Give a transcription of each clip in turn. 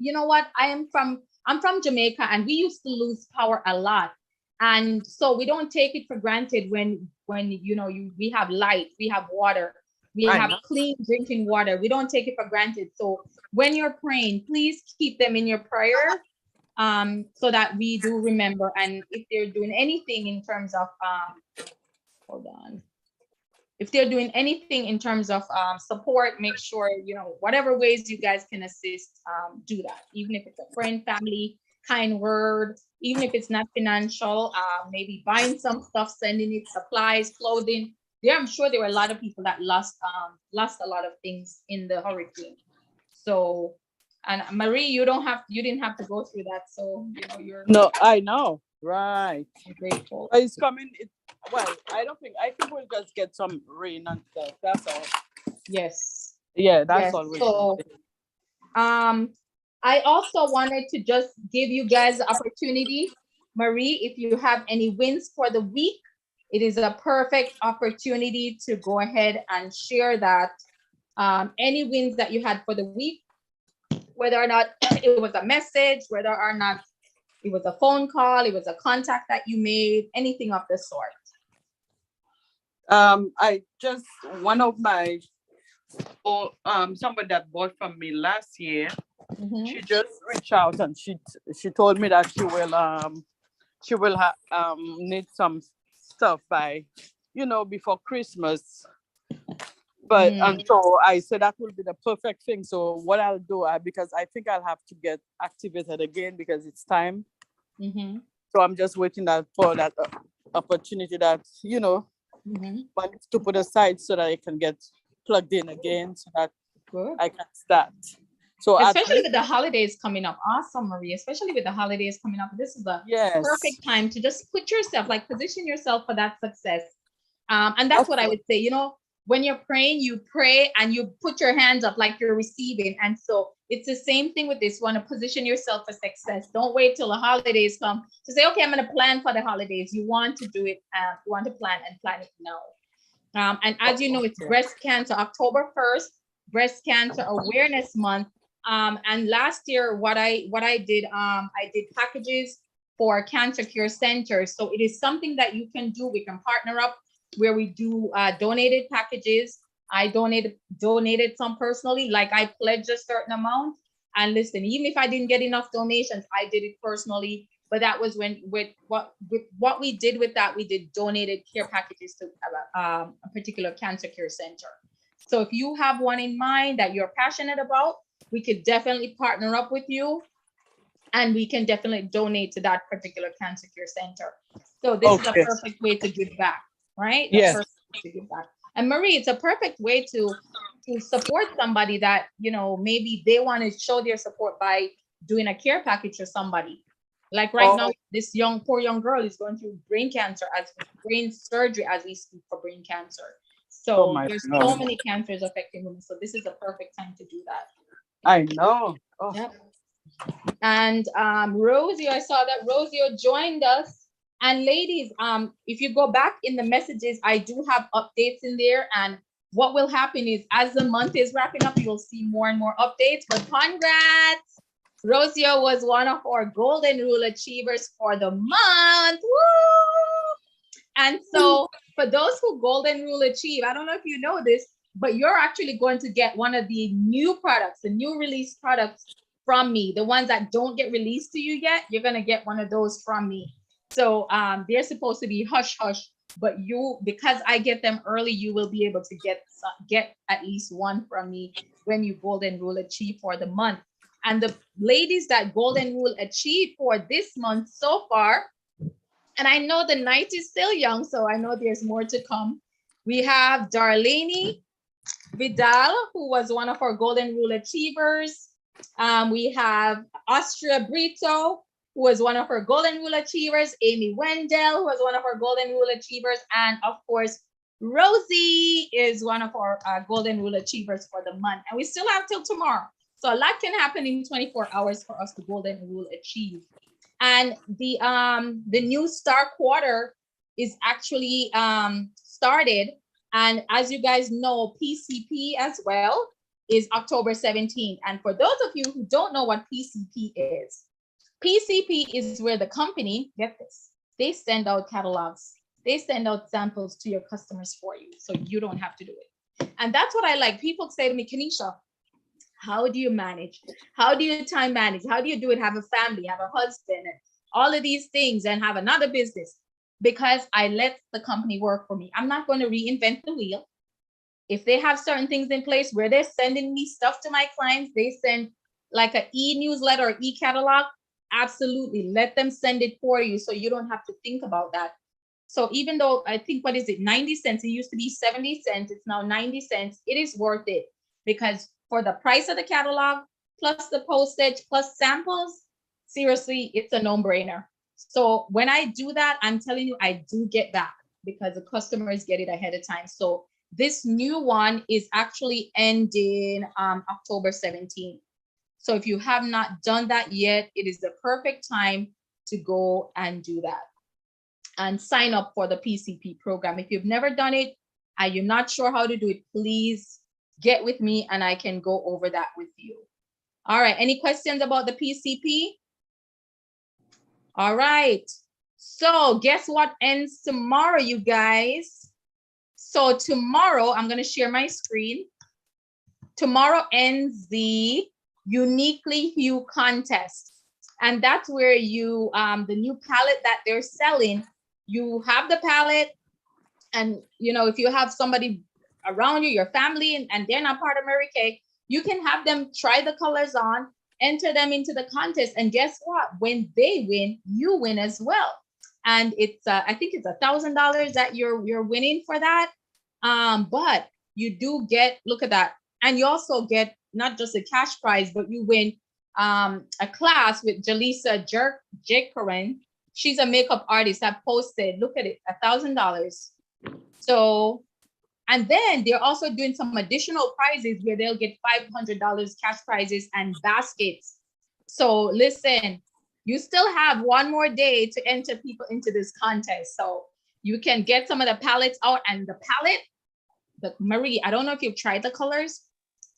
you know what? I'm from Jamaica, and we used to lose power a lot. And so we don't take it for granted when we have light, we have water, we I have know. clean drinking water. We don't take it for granted. So when you're praying, please keep them in your prayer, so that we do remember. And if they're doing anything in terms of hold on, if they're doing anything in terms of support, make sure, whatever ways you guys can assist, do that. Even if it's a friend, family, kind word, even if it's not financial, maybe buying some stuff, sending it, supplies, clothing. There, I'm sure there were a lot of people that lost a lot of things in the hurricane. So, and Marie, you didn't have to go through that. So, No, I know. Right. I'm grateful. But it's coming. Well, I think we'll just get some rain and stuff. That's all. Yes. Yeah, that's Yes. all we're So, saying. I also wanted to just give you guys the opportunity, Marie, if you have any wins for the week, it is a perfect opportunity to go ahead and share that. Any wins that you had for the week, whether or not it was a message, whether or not it was a phone call, it was a contact that you made, anything of the sort. I just one of my somebody that bought from me last year. Mm-hmm. She just reached out and she told me that she will need some stuff by before Christmas. But Mm, and so I said that will be the perfect thing. So what I'll do, because I think I'll have to get activated again because it's time. mm-hmm, So I'm just waiting for that opportunity that mm-hmm. one needs to put aside so that I can get plugged in again so that Good. I can start. So at Especially least, with the holidays coming up. Awesome, Marie. Especially with the holidays coming up. This is a yes, perfect time to just put yourself, like position yourself for that success. And that's what I okay, would say. When you're praying, you pray and you put your hands up like you're receiving. And so it's the same thing with this one, to position yourself for success. Don't wait till the holidays come to say, okay, I'm going to plan for the holidays. You want to do it. You want to plan it now. And as you know, it's okay. breast cancer, October 1st, breast cancer awareness month. And last year, what I did, I did packages for cancer care centers. So it is something that you can do. We can partner up where we do donated packages. I donated some personally, like I pledged a certain amount. And listen, even if I didn't get enough donations, I did it personally. But that was with what we did with that, we did donated care packages to a particular cancer care center. So if you have one in mind that you're passionate about, we could definitely partner up with you, and we can definitely donate to that particular cancer care center. So this is a Okay. perfect way to give back, right? A Yes. perfect way to give back. And Marie, it's a perfect way to support somebody that, maybe they want to show their support by doing a care package for somebody. Like right now, Oh, this poor young girl is going through brain surgery as we speak for brain cancer. oh So my there's so God. many cancers affecting women. So this is a perfect time to do that. I know. Oh, Yep. And Rosie, I saw that Rosie joined us. And ladies, if you go back in the messages, I do have updates in there. And what will happen is, as the month is wrapping up, you'll see more and more updates. But congrats! Rosio was one of our Golden Rule Achievers for the month. Woo! And so, for those who Golden Rule achieve, I don't know if you know this, but you're actually going to get one of the new products, the new release products from me. The ones that don't get released to you yet, you're going to get one of those from me. So they're supposed to be hush hush, but because I get them early, you will be able to get at least one from me when you Golden Rule achieve for the month. And the ladies that Golden Rule achieve for this month so far, and I know the night is still young, so I know there's more to come. We have Darlene Vidal, who was one of our Golden Rule achievers. We have Austria Brito, who was one of our Golden Rule achievers. Amy Wendell, who was one of our Golden Rule achievers. And of course, Rosie is one of our Golden Rule achievers for the month. And we still have till tomorrow. So a lot can happen in 24 hours for us to Golden Rule achieve. And the new Star Quarter is actually started. And as you guys know, PCP as well is October 17th. And for those of you who don't know what PCP is where the company, get this, they send out catalogs, they send out samples to your customers for you, so you don't have to do it. And that's what I like. People say to me, Kanisha, how do you manage? How do you time manage? How do you do it? Have a family, have a husband, and all of these things, and have another business? Because I let the company work for me. I'm not going to reinvent the wheel. If they have certain things in place where they're sending me stuff to my clients, they send like an e-newsletter or e-catalog, absolutely let them send it for you so you don't have to think about that. So even though I think, what is it, 90 cents, it used to be 70 cents, it's now 90 cents, it is worth it, because for the price of the catalog, plus the postage, plus samples, seriously, it's a no-brainer. So when I do that, I'm telling you, I do get back because the customers get it ahead of time. So this new one is actually ending October 17th. So if you have not done that yet, it is the perfect time to go and do that and sign up for the PCP program. If you've never done it and you're not sure how to do it, please get with me and I can go over that with you. All right, any questions about the PCP? All right, so guess what ends tomorrow, you guys? So tomorrow, I'm gonna share my screen. Tomorrow ends the Uniquely Hue contest. And that's where you, the new palette that they're selling, you have the palette, and you know, if you have somebody around you, your family, and they're not part of Mary Kay, you can have them try the colors on, enter them into the contest, and guess what? When they win, you win as well. And it's I think it's $1,000 that you're winning for that. But you do get, look at that, and you also get not just a cash prize, but you win a class with Jaleesa Jacorin. She's a makeup artist. I posted, look at it, $1,000. So, and then they're also doing some additional prizes where they'll get $500 cash prizes and baskets. So listen, you still have one more day to enter people into this contest. So you can get some of the palettes out, and the palette, the Marie, I don't know if you've tried the colors.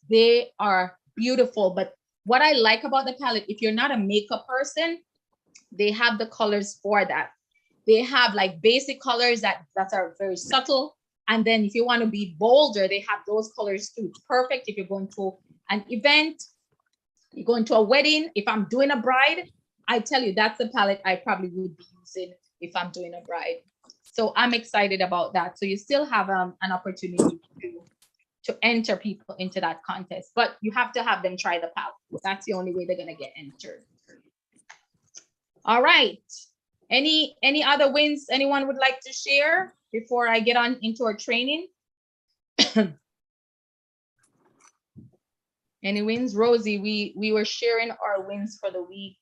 They are beautiful. But what I like about the palette, if you're not a makeup person, they have the colors for that. They have like basic colors that are very subtle. And then if you want to be bolder, they have those colors too. It's perfect if you're going to an event, you're going to a wedding. If I'm doing a bride, I tell you, that's the palette I probably would be using if I'm doing a bride. So I'm excited about that. So you still have an opportunity to enter people into that contest, but you have to have them try the palette. That's the only way they're gonna get entered. All right. Any other wins anyone would like to share before I get on into our training? Any wins? Rosie, we were sharing our wins for the week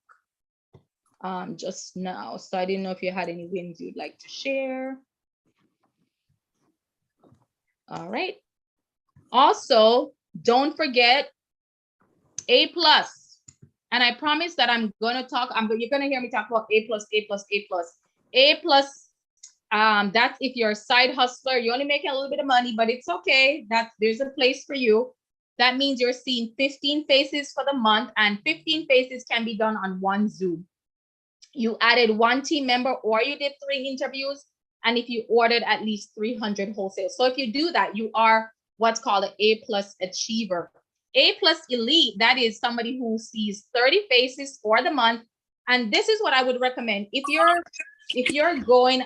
just now. So I didn't know if you had any wins you'd like to share. All right. Also, don't forget A+. And I promise that I'm gonna talk, you're gonna hear me talk about A+, A+, A+. A+, that's if you're a side hustler, you're only making a little bit of money, but it's okay. There's a place for you. That means you're seeing 15 faces for the month, and 15 faces can be done on one Zoom. You added one team member, or you did 3 interviews, and if you ordered at least 300 wholesale. So if you do that, you are what's called an A+ achiever. A+ elite, that is somebody who sees 30 faces for the month. And this is what I would recommend. If you're going,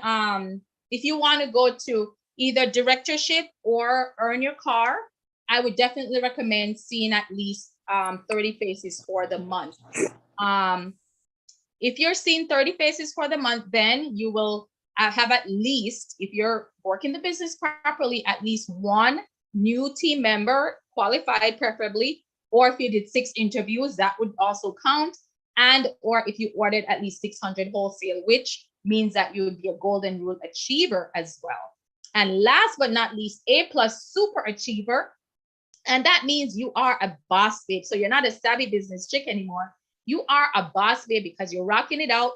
if you want to go to either directorship or earn your car, I would definitely recommend seeing at least 30 faces for the month. If you're seeing 30 faces for the month, then you will have at least, if you're working the business properly, at least one new team member, qualified preferably, or if you did 6 interviews, that would also count. And or if you ordered at least 600 wholesale, which means that you would be a golden rule achiever as well. And last but not least, A+ super achiever. And that means you are a boss babe. So you're not a savvy business chick anymore. You are a boss babe because you're rocking it out.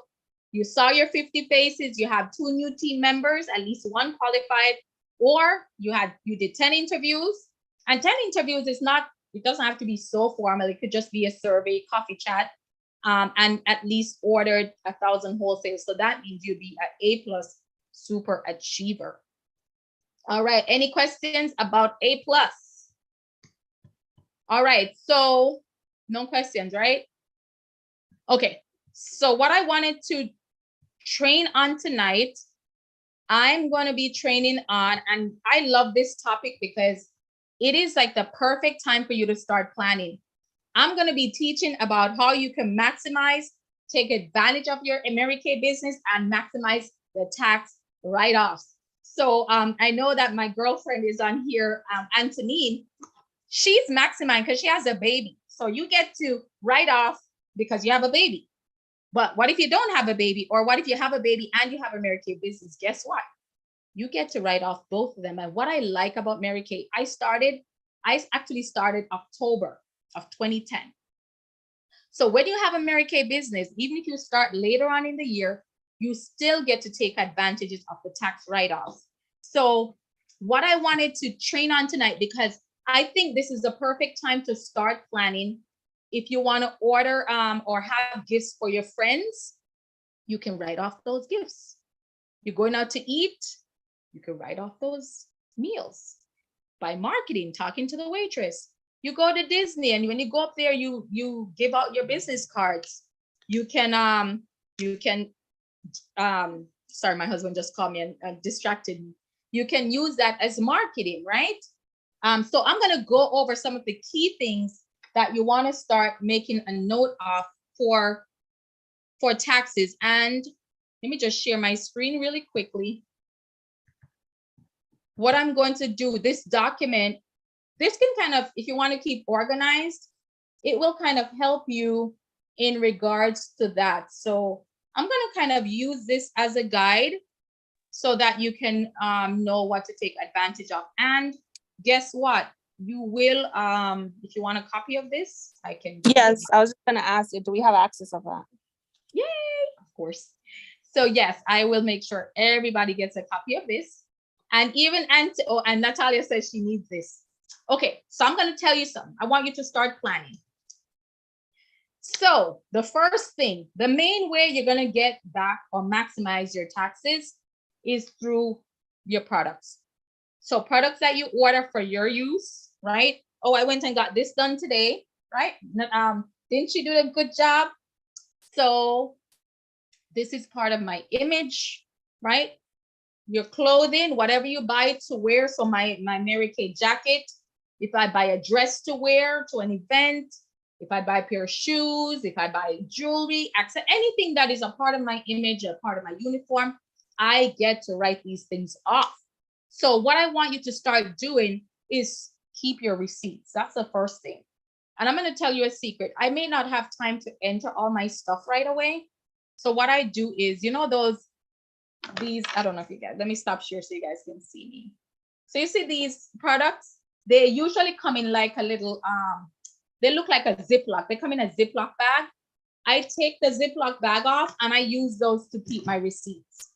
You saw your 50 faces, you have 2 new team members, at least 1 qualified, or you did 10 interviews. And 10 interviews is not It doesn't have to be so formal. It could just be a survey, coffee chat, and at least ordered 1,000 wholesale. So that means you'll be at A plus super achiever. All right. Any questions about A plus? All right. So no questions, right? Okay. So what I wanted to train on tonight, I'm going to be training on, and I love this topic because it is like the perfect time for you to start planning. I'm going to be teaching about how you can maximize, take advantage of your American business and maximize the tax write-offs. So I know that my girlfriend is on here, Antonine. She's maximizing because she has a baby. So you get to write off because you have a baby. But what if you don't have a baby? Or what if you have a baby and you have a Mary Kay business? Guess what? You get to write off both of them. And what I like about Mary Kay, I actually started October of 2010. So when you have a Mary Kay business, even if you start later on in the year, you still get to take advantages of the tax write-offs. So what I wanted to train on tonight, because I think this is the perfect time to start planning. If you want to order or have gifts for your friends, you can write off those gifts. You're going out to eat, you can write off those meals by marketing, talking to the waitress. You go to Disney, and when you go up there, you give out your business cards. You can sorry, my husband just called me and distracted me. You can use that as marketing, right? So I'm going to go over some of the key things that you want to start making a note of for taxes. And let me just share my screen really quickly. What I'm going to do, this document, this can kind of, if you want to keep organized, it will kind of help you in regards to that. So I'm going to kind of use this as a guide so that you can know what to take advantage of. And guess what? You will, if you want a copy of this, I can. Yes, I was just going to ask you, do we have access of that? Yay, of course. So yes, I will make sure everybody gets a copy of this. And even, and Natalia says she needs this. Okay, so I'm going to tell you something. I want you to start planning. So the first thing, the main way you're going to get back or maximize your taxes is through your products. So products that you order for your use, right? Oh, I went and got this done today, right? Didn't she do a good job? So this is part of my image, right? Your clothing, whatever you buy to wear. So my Mary Kay jacket, if I buy a dress to wear to an event, if I buy a pair of shoes, if I buy jewelry, anything that is a part of my image, a part of my uniform, I get to write these things off. So what I want you to start doing is keep your receipts. That's the first thing. And I'm going to tell you a secret. I may not have time to enter all my stuff right away. So what I do is, you know, these, I don't know if you guys, let me stop share so you guys can see me. So you see these products, they usually come in like a little, they look like a Ziploc. They come in a Ziploc bag. I take the Ziploc bag off and I use those to keep my receipts.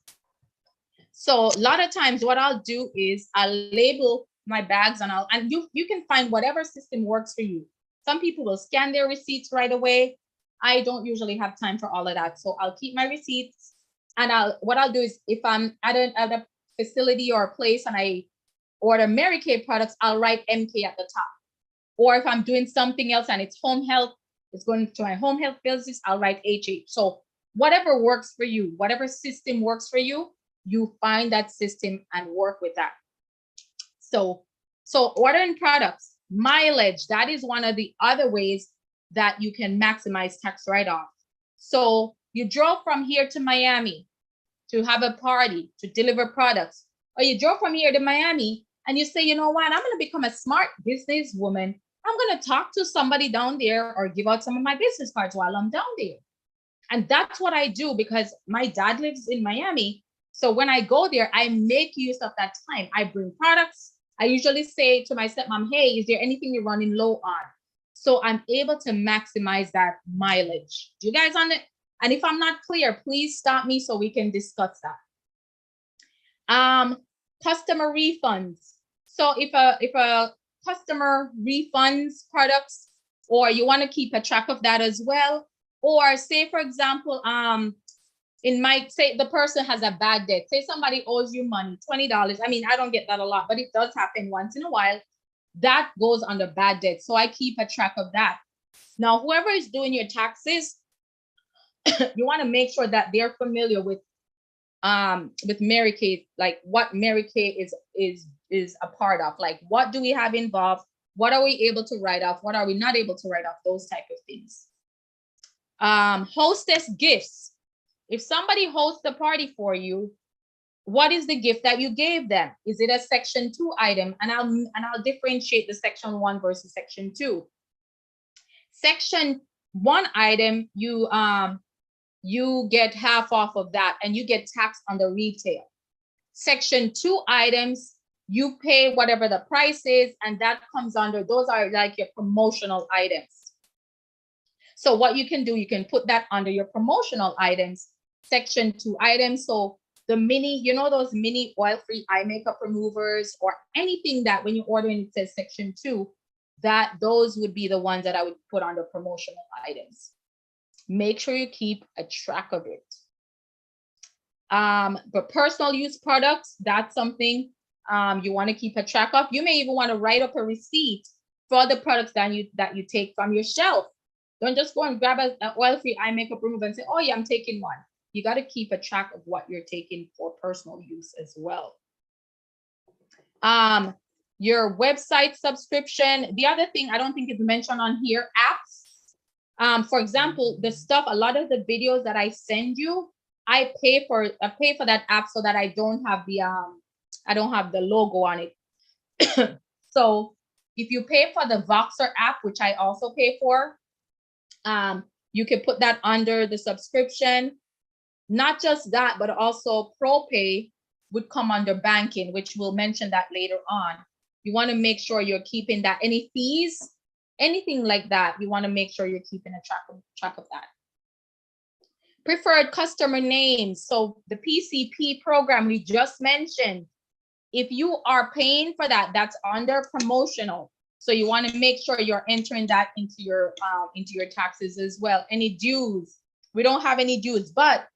So a lot of times what I'll do is I'll label my bags and you can find whatever system works for you. Some people will scan their receipts right away. I don't usually have time for all of that. So I'll keep my receipts. And what I'll do is if I'm at a facility or a place and I order Mary Kay products, I'll write MK at the top. Or if I'm doing something else and it's home health, it's going to my home health business, I'll write HH. So whatever works for you, whatever system works for you, you find that system and work with that. So ordering products, mileage, that is one of the other ways that you can maximize tax write-off. So you drove from here to Miami to have a party, to deliver products, or you drove from here to Miami and you say, you know what, I'm going to become a smart businesswoman. I'm going to talk to somebody down there or give out some of my business cards while I'm down there. And that's what I do because my dad lives in Miami. So when I go there, I make use of that time. I bring products. I usually say to my stepmom, hey, is there anything you're running low on? So I'm able to maximize that mileage. Do you guys on it? And if I'm not clear, please stop me so we can discuss that. Customer refunds. So if a customer refunds products, or you want to keep a track of that as well. Or say, for example, in my, say the person has a bad debt, say somebody owes you money, $20. I mean, I don't get that a lot, but it does happen once in a while. That goes under bad debt. So I keep a track of that. Now, whoever is doing your taxes, you want to make sure that they're familiar with Mary Kay, like what Mary Kay is a part of. Like, what do we have involved? What are we able to write off? What are we not able to write off? Those type of things. Hostess gifts. If somebody hosts a party for you, what is the gift that you gave them? Is it a section 2 item? And I'll differentiate the section 1 versus section 2. Section 1 item, you get half off of that and you get taxed on the retail. Section 2 items, you pay whatever the price is, and that comes under, those are like your promotional items. So what you can do, you can put that under your promotional items, section 2 items. So the mini, you know, those mini oil-free eye makeup removers, or anything that when you order and it says section 2, that those would be the ones that I would put under promotional items. Make sure you keep a track of it. But personal use products, that's something you want to keep a track of. You may even want to write up a receipt for the products that you take from your shelf. Don't just go and grab an oil-free eye makeup remover and say, oh yeah, I'm taking one. You got to keep a track of what you're taking for personal use as well. Your website subscription. The other thing I don't think is mentioned on here, apps. For example, the stuff, a lot of the videos that I send you, I pay for that app so that I don't have the logo on it. So if you pay for the Voxer app, which I also pay for, you can put that under the subscription. Not just that, but also ProPay would come under banking, which we'll mention that later on. You want to make sure you're keeping that. Any fees, anything like that, you want to make sure you're keeping a track of that. Preferred customer names. So the PCP program we just mentioned, if you are paying for that, that's under promotional. So you want to make sure you're entering that into your taxes as well. Any dues, we don't have any dues, but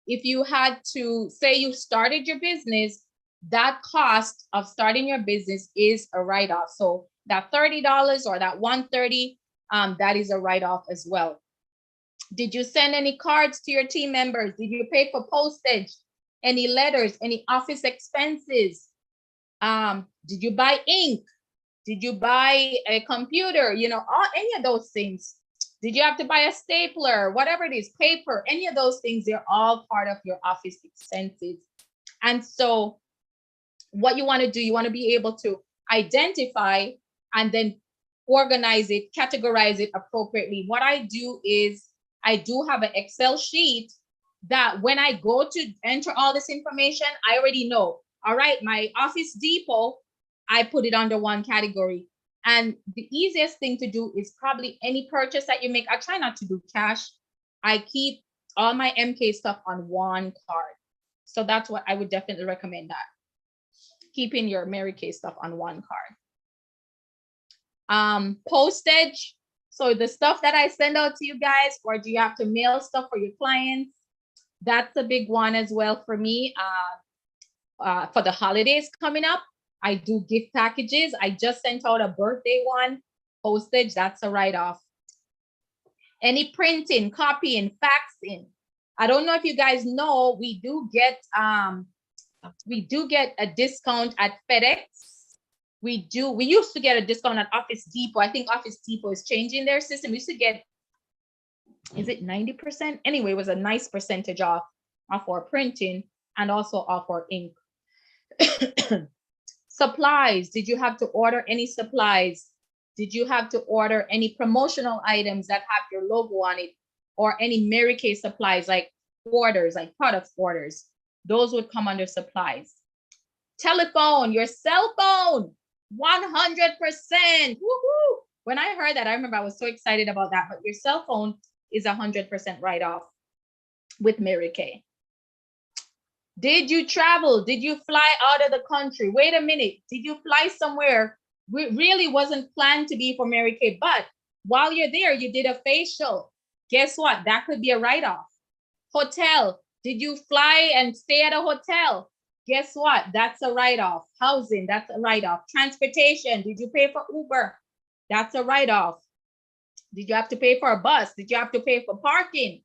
if you had to say you started your business, that cost of starting your business is a write-off. So that $30 or that $130, that is a write-off as well. Did you send any cards to your team members? Did you pay for postage? Any letters? Any office expenses? Did you buy ink? Did you buy a computer? You know, any of those things. Did you have to buy a stapler? Whatever it is, paper, any of those things, they're all part of your office expenses. And so what you want to do, you want to be able to identify and then organize it, categorize it appropriately. What I do is I do have an Excel sheet that when I go to enter all this information, I already know, all right, my Office Depot, I put it under one category. And the easiest thing to do is probably any purchase that you make. I try not to do cash. I keep all my MK stuff on one card. So that's what I would definitely recommend, that. Keeping your Mary Kay stuff on one card. Postage. So the stuff that I send out to you guys, or do you have to mail stuff for your clients? That's a big one as well for me. For the holidays coming up, I do gift packages. I just sent out a birthday one. Postage, that's a write-off. Any printing, copying, faxing. I don't know if you guys know, we do get a discount at FedEx. We used to get a discount at Office Depot. I think Office Depot is changing their system. We used to get, is it 90%? Anyway, it was a nice percentage off our printing and also off our ink. Supplies. Did you have to order any supplies? Did you have to order any promotional items that have your logo on it, or any Mary Kay supplies, like orders, like product orders? Those would come under supplies. Telephone, your cell phone, 100%. Woohoo! When I heard that, I remember I was so excited about that. But your cell phone is 100% write-off with Mary Kay. Did you travel? Did you fly out of the country? Wait a minute. Did you fly somewhere really wasn't planned to be for Mary Kay, but while you're there, you did a facial. Guess what? That could be a write-off. Hotel. Did you fly and stay at a hotel? Guess what? That's a write-off. Housing, that's a write-off. Transportation. Did you pay for Uber? That's a write-off. Did you have to pay for a bus? Did you have to pay for parking?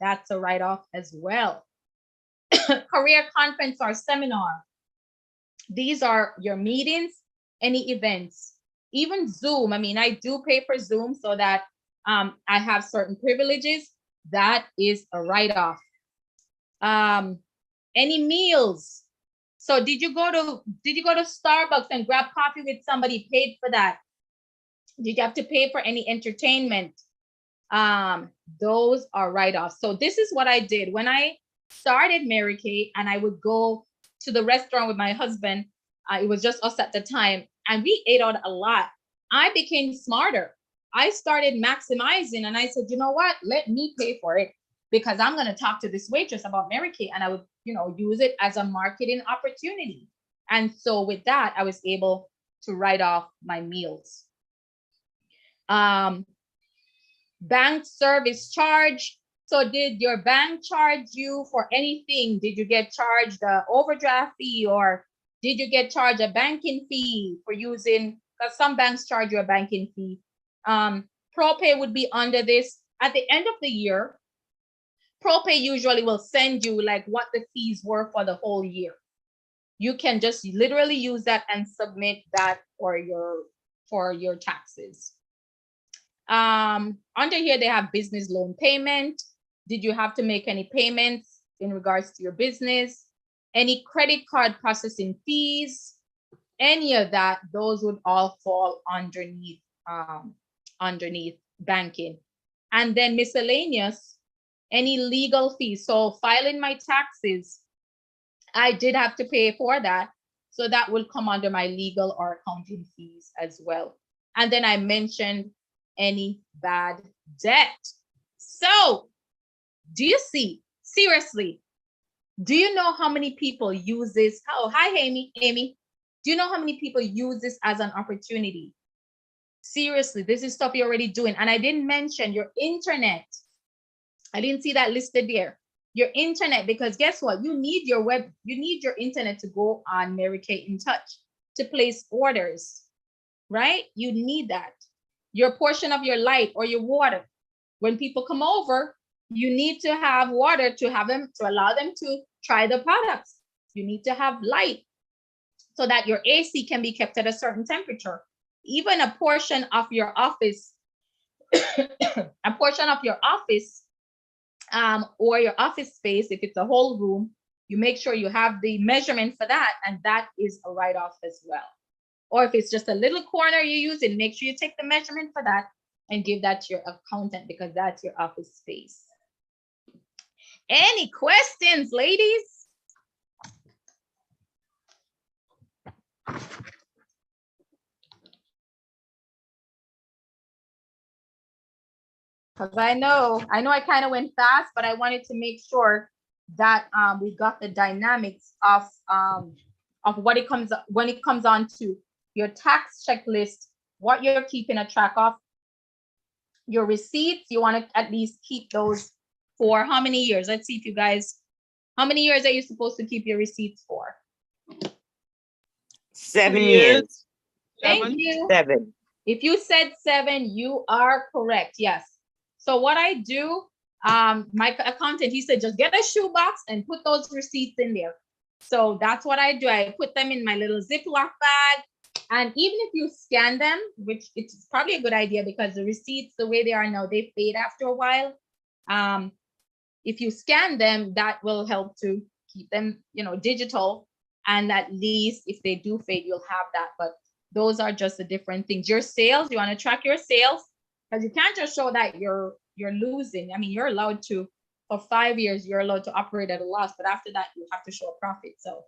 That's a write-off as well. Career conference or seminar. These are your meetings, any events, even Zoom. I mean, I do pay for Zoom so that I have certain privileges. That is a write-off. Any meals. So did you go to Starbucks and grab coffee with somebody, paid for that? Did you have to pay for any entertainment? Those are write-offs. So this is what I did when I started Mary Kay, and I would go to the restaurant with my husband. It was just us at the time, and we ate out a lot. I became smarter. I started maximizing, and I said, you know what? Let me pay for it, because I'm going to talk to this waitress about Mary Kay, and I would, use it as a marketing opportunity. And so with that, I was able to write off my meals. Bank service charge. So did your bank charge you for anything? Did you get charged the overdraft fee, or did you get charged a banking fee for using, because some banks charge you a banking fee. ProPay would be under this. At the end of the year, ProPay usually will send you like what the fees were for the whole year. You can just literally use that and submit that for your taxes. Under here, they have business loan payment. Did you have to make any payments in regards to your business? Any credit card processing fees? Any of that, those would all fall underneath banking. And then miscellaneous, any legal fees. So filing my taxes, I did have to pay for that. So that will come under my legal or accounting fees as well. And then I mentioned any bad debt. So do you see, seriously, do you know how many people use this? Oh, hi, Amy. Do you know how many people use this as an opportunity? Seriously, this is stuff you're already doing. And I didn't mention your internet. I didn't see that listed there. Your internet, because guess what? You need your internet to go on Mary Kay in Touch to place orders, right? You need that. Your portion of your light or your water. When people come over, you need to have water to allow them to try the products. You need to have light so that your AC can be kept at a certain temperature. Even a portion of your office, or your office space, if it's a whole room, you make sure you have the measurement for that, and that is a write-off as well. Or if it's just a little corner you use it, make sure you take the measurement for that and give that to your accountant, because that's your office space. Any questions, ladies? Because I know I kind of went fast, but I wanted to make sure that we got the dynamics of what it comes when it comes on to your tax checklist, what you're keeping a track of. Your receipts, you want to at least keep those for how many years? Let's see if you guys, how many years are you supposed to keep your receipts for? 7 years. Thank you. 7. If you said 7, you are correct. Yes. So what I do, my accountant, he said, just get a shoebox and put those receipts in there. So that's what I do. I put them in my little Ziploc bag. And even if you scan them, which it's probably a good idea, because the receipts, the way they are now, they fade after a while. If you scan them, that will help to keep them, digital. And at least if they do fade, you'll have that. But those are just the different things. Your sales, you want to track your sales, because you can't just show that you're losing. I mean, you're allowed to, for 5 years, you're allowed to operate at a loss. But after that, you have to show a profit. So,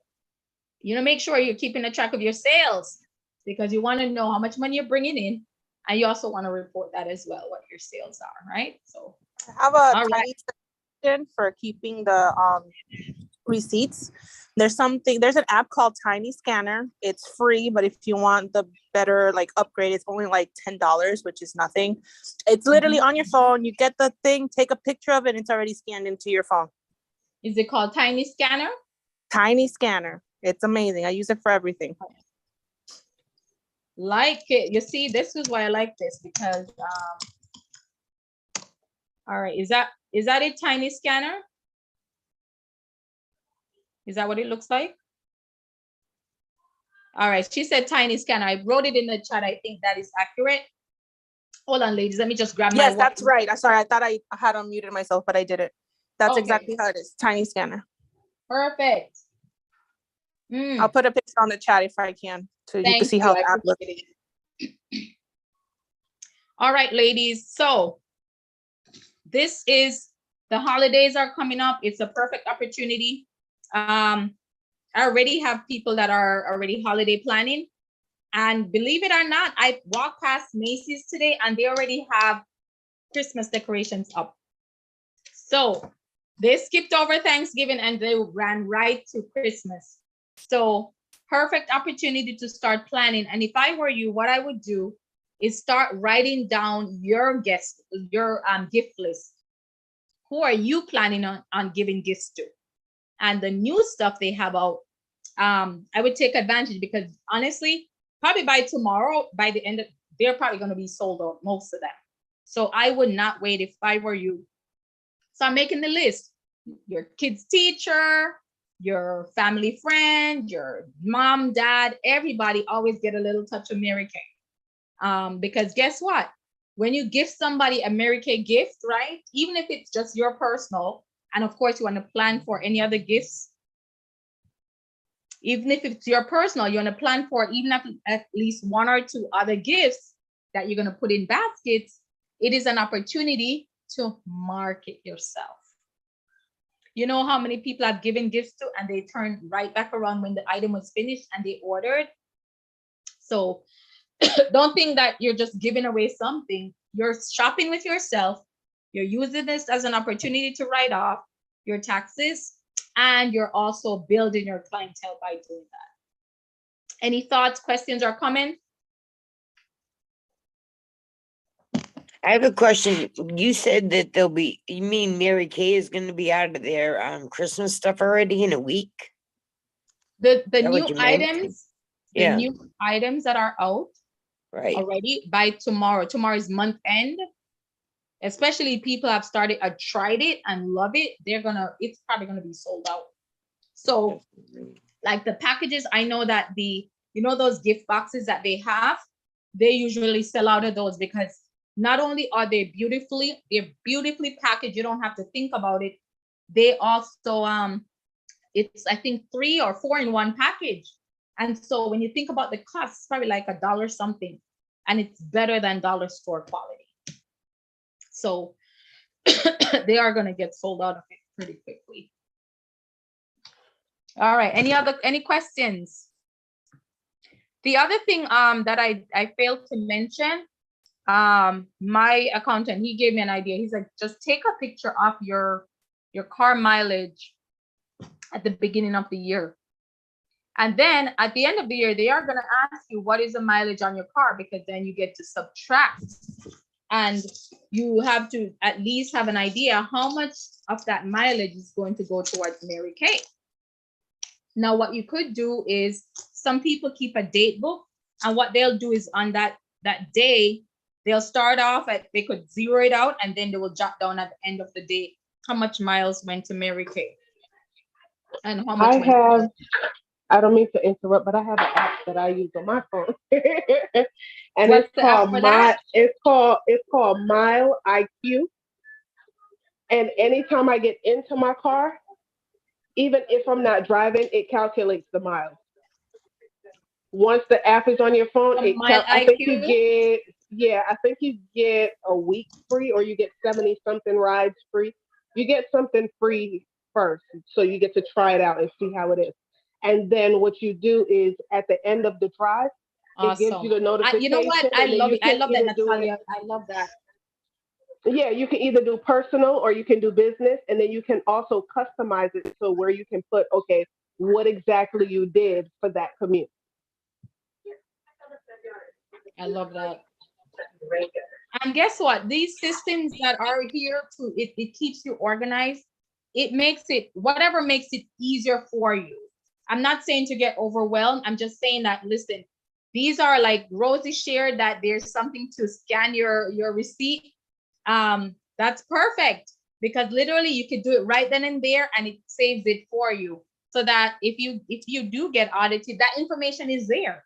make sure you're keeping a track of your sales, because you want to know how much money you're bringing in. And you also want to report that as well, what your sales are, right? So I have a tiny question for keeping the receipts. There's an app called Tiny Scanner. It's free, but if you want the better like upgrade, it's only like $10, which is nothing. It's literally on your phone. You get the thing, take a picture of it, and it's already scanned into your phone. Is it called Tiny Scanner? Tiny Scanner. It's amazing. I use it for everything. Like it. You see, this is why I like this, because all right, is that a Tiny Scanner? Is that what it looks like? All right, she said Tiny Scanner. I wrote it in the chat. I think that is accurate. Hold on, ladies. Let me just grab my. Yes, that's right. I'm sorry. I thought I had unmuted myself, but I didn't. That's exactly how it is. Tiny Scanner. Perfect. I'll put a picture on the chat if I can, so you can see how the app looks. All right, ladies. So this is, the holidays are coming up. It's a perfect opportunity. I already have people that are already holiday planning. And believe it or not, I walked past Macy's today and they already have Christmas decorations up. So they skipped over Thanksgiving and they ran right to Christmas. So perfect opportunity to start planning. And if I were you, what I would do is start writing down your gift list. Who are you planning on giving gifts to? And the new stuff they have out, I would take advantage, because honestly, probably by tomorrow, by the end of, they're probably going to be sold out, most of them. So I would not wait if I were you. Start making the list. Your kid's teacher, your family friend, your mom, dad, everybody always get a little touch of Mary Kay. Because guess what? When you give somebody a Mary Kay gift, right? Even if it's just your personal, and of course you want to plan for any other gifts. Even if it's your personal, you want to plan for even at least one or two other gifts that you're going to put in baskets. It is an opportunity to market yourself. You know how many people I've given gifts to and they turned right back around when the item was finished and they ordered. So don't think that you're just giving away something. You're shopping with yourself. You're using this as an opportunity to write off your taxes, and you're also building your clientele by doing that. Any thoughts, questions, or comments? I have a question. You said that you mean Mary Kay is going to be out of their Christmas stuff already in a week? The new items, yeah. The new items that are out already by tomorrow. Tomorrow is month end. Especially people have tried it and love it. It's probably gonna be sold out. So like the packages, I know that those gift boxes that they have, they usually sell out of those, because not only are they're beautifully packaged, you don't have to think about it. They also, it's I think 3 or 4 in one package. And so when you think about the cost, it's probably like $1 something, and it's better than dollar store quality. So they are going to get sold out of it pretty quickly. All right. Any questions? The other thing that I failed to mention, my accountant, he gave me an idea. He's like, just take a picture of your car mileage at the beginning of the year. And then at the end of the year, they are going to ask you what is the mileage on your car, because then you get to subtract. And you have to at least have an idea how much of that mileage is going to go towards Mary Kay. Now, what you could do is, some people keep a date book, and what they'll do is on that day, they'll start off they could zero it out, and then they will jot down at the end of the day how much miles went to Mary Kay and how much I don't mean to interrupt, but I have an app that I use on my phone. And What's it's called Mile IQ. And anytime I get into my car, even if I'm not driving, it calculates the miles. Once the app is on your phone, I think you get a week free, or you get 70 something rides free. You get something free first, so you get to try it out and see how it is. And then what you do is, at the end of the drive, awesome. It gives you the notification. You know what? I love that, Natalia. I love that. Yeah, you can either do personal or you can do business, and then you can also customize it so where you can put, okay, what exactly you did for that commute. I love that. And guess what? These systems that are here to it keeps you organized. It makes it whatever makes it easier for you. I'm not saying to get overwhelmed. I'm just saying that listen, these are like Rosie shared that there's something to scan your receipt. That's perfect because literally you could do it right then and there and it saves it for you. So that if you do get audited, that information is there.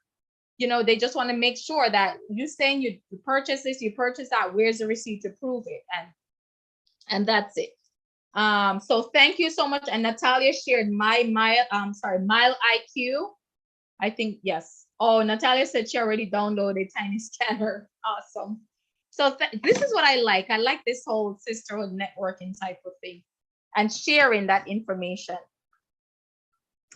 They just want to make sure that you saying you purchase this, you purchase that, where's the receipt to prove it? And that's it. So thank you so much. And Natalia shared Mile IQ. I think, yes. Oh, Natalia said she already downloaded Tiny Scanner. Awesome. So this is what I like. I like this whole sisterhood networking type of thing and sharing that information.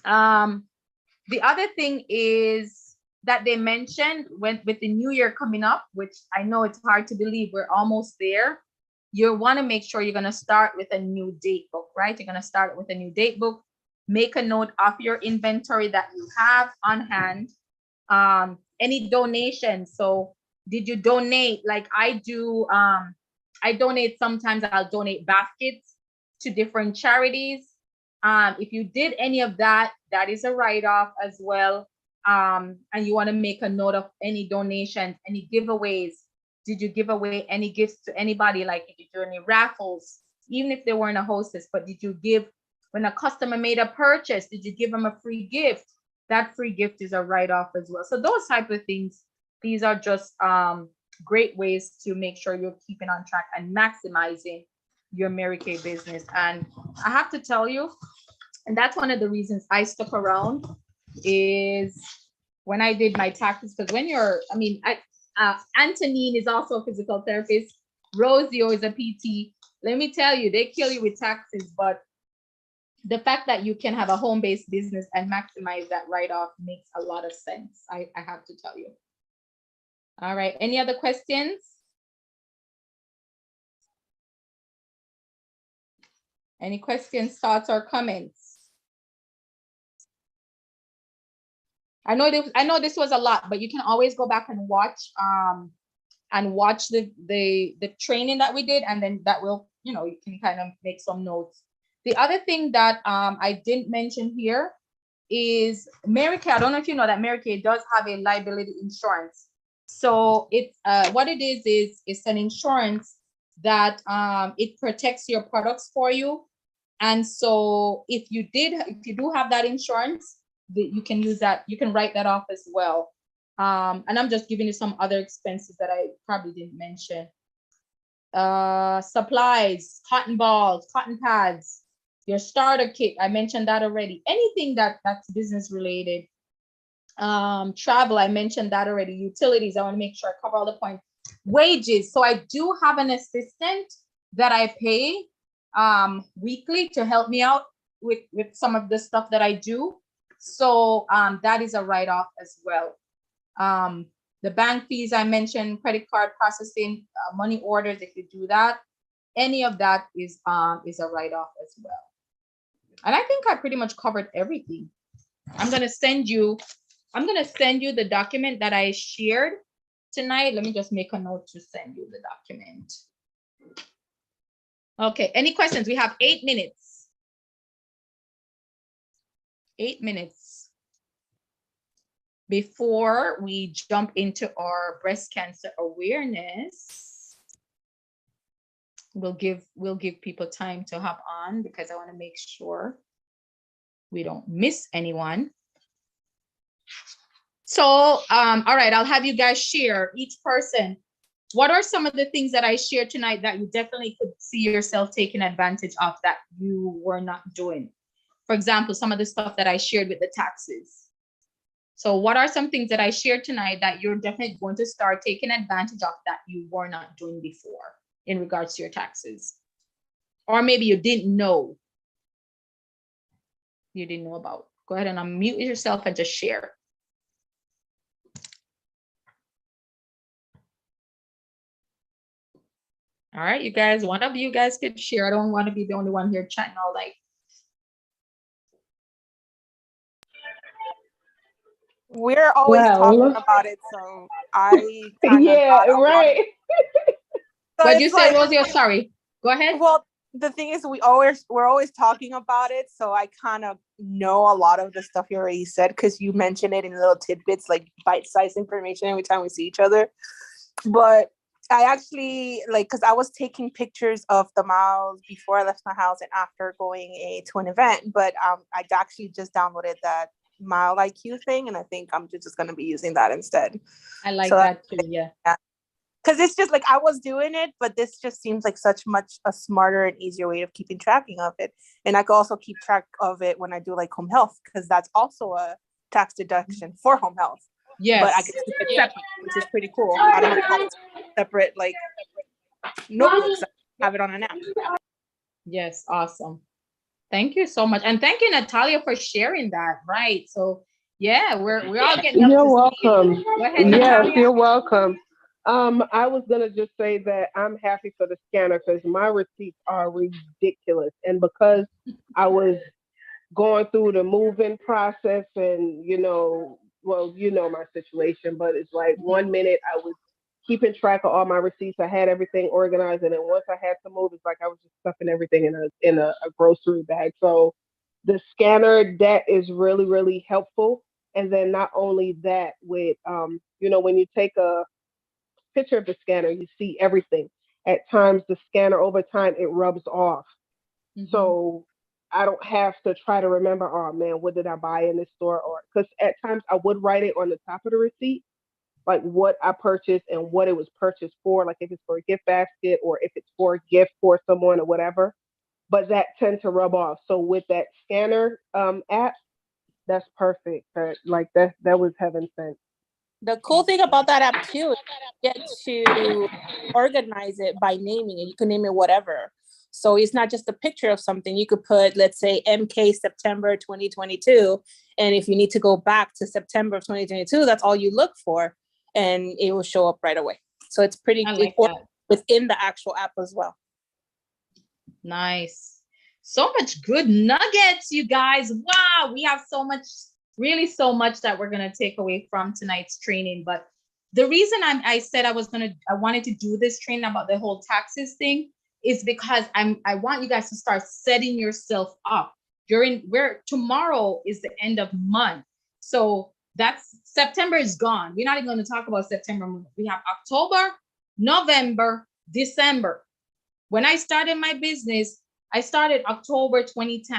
The other thing is that they mentioned with the new year coming up, which I know it's hard to believe we're almost there. You want to make sure you're going to start with a new date book, right? You're going to start with a new date book. Make a note of your inventory that you have on hand. Any donations. So did you donate? Like I do, I donate, sometimes I'll donate baskets to different charities. If you did any of that, that is a write-off as well. And you want to make a note of any donations, any giveaways. Did you give away any gifts to anybody? Like did you do any raffles, even if they weren't a hostess, but did you give, when a customer made a purchase, did you give them a free gift? That free gift is a write-off as well. So those type of things, these are just great ways to make sure you're keeping on track and maximizing your Mary Kay business. And I have to tell you, and that's one of the reasons I stuck around, is when I did my taxes, because when you're, Antonine is also a physical therapist, Rosio is a PT. Let me tell you, they kill you with taxes, but the fact that you can have a home-based business and maximize that write-off makes a lot of sense. I have to tell you. All right, any other questions? Any questions, thoughts, or comments? I know this was a lot, but you can always go back and watch the training that we did, and then that will, you can kind of make some notes. The other thing that I didn't mention here is Mary Kay. I don't know if you know that Mary Kay does have a liability insurance. So it's what it is it's an insurance that it protects your products for you. And so if you do have that insurance, you can use that, you can write that off as well. And I'm just giving you some other expenses that I probably didn't mention. Supplies, cotton balls, cotton pads, your starter kit, I mentioned that already. Anything that's business related. Travel, I mentioned that already. Utilities, I want to make sure I cover all the points. Wages, so I do have an assistant that I pay weekly to help me out with some of the stuff that I do. So that is a write-off as well. The bank fees I mentioned, credit card processing, money orders, if you do that, any of that is a write-off as well. And I think I pretty much covered everything. I'm gonna send you the document that I shared tonight. Let me just make a note to send you the document. Okay, any questions? We have 8 minutes. 8 minutes before we jump into our breast cancer awareness. We'll give people time to hop on because I want to make sure we don't miss anyone. So, all right, I'll have you guys share, each person, what are some of the things that I shared tonight that you definitely could see yourself taking advantage of that you were not doing? For example, some of the stuff that I shared with the taxes. So what are some things that I shared tonight that you're definitely going to start taking advantage of that you were not doing before in regards to your taxes? Or maybe you didn't know. You didn't know about. Go ahead and unmute yourself and just share. All right, you guys, one of you guys could share. I don't want to be the only one here chatting all night. We're always talking Well, about it, so I kind of yeah, got a lot of. right. So What'd you it's say, like, Rosie? Oh, sorry. Go ahead. well, the thing is, we're always talking about it, so I kind of know a lot of the stuff you already said because you mention it in little tidbits, like bite-sized information every time we see each other. But I actually like because I was taking pictures of the miles before I left my house and after going to an event. But I actually just downloaded that Mile IQ thing, and I think I'm just going to be using that instead. I So like that too. Yeah. because it's just like I was doing it, but this just seems like such much a smarter and easier way of keeping tracking of it. And I can also keep track of it when I do like home health because that's also a tax deduction for home health. But I Yes. can keep it separate, which is pretty cool. I don't have all separate like notebooks. I have it on an app. Yes. Awesome. Thank you so much. And thank you, Natalia, for sharing that. Right. So yeah, we're all getting up You're to speed. welcome. Go ahead, Yes, Natalia. you're welcome. I was gonna just say that I'm happy for the scanner because my receipts are ridiculous, and because I was going through the moving process, and well, my situation, but it's like Mhm. 1 minute I was keeping track of all my receipts. I had everything organized, and then once I had to move, it's like I was just stuffing everything in a grocery bag. So the scanner that is really really helpful. And then not only that, with when you take a picture of the scanner, you see everything. At times, the scanner over time it rubs off, Mhm. so I don't have to try to remember. Oh man, what did I buy in this store? Or because at times I would write it on the top of the receipt, like what I purchased and what it was purchased for, like if it's for a gift basket or if it's for a gift for someone or whatever. But that tend to rub off. So with that scanner app, that's perfect. That was heaven sent. The cool thing about that app too is you get to organize it by naming it. You can name it whatever. So it's not just a picture of something. You could put, let's say, MK September 2022. And if you need to go back to September of 2022, that's all you look for. And it will show up right away. So it's I pretty, it's like that. within the actual app as well. Nice. So much good nuggets, you guys. Wow, we have so much, really so much that we're gonna take away from tonight's training. But the reason I said I wanted to do this training about the whole taxes thing is because I want you guys to start setting yourself up during where tomorrow is the end of month. So that's September is gone. We're not even going to talk about September. We have October, November, December. When I started my business, I started October 2010.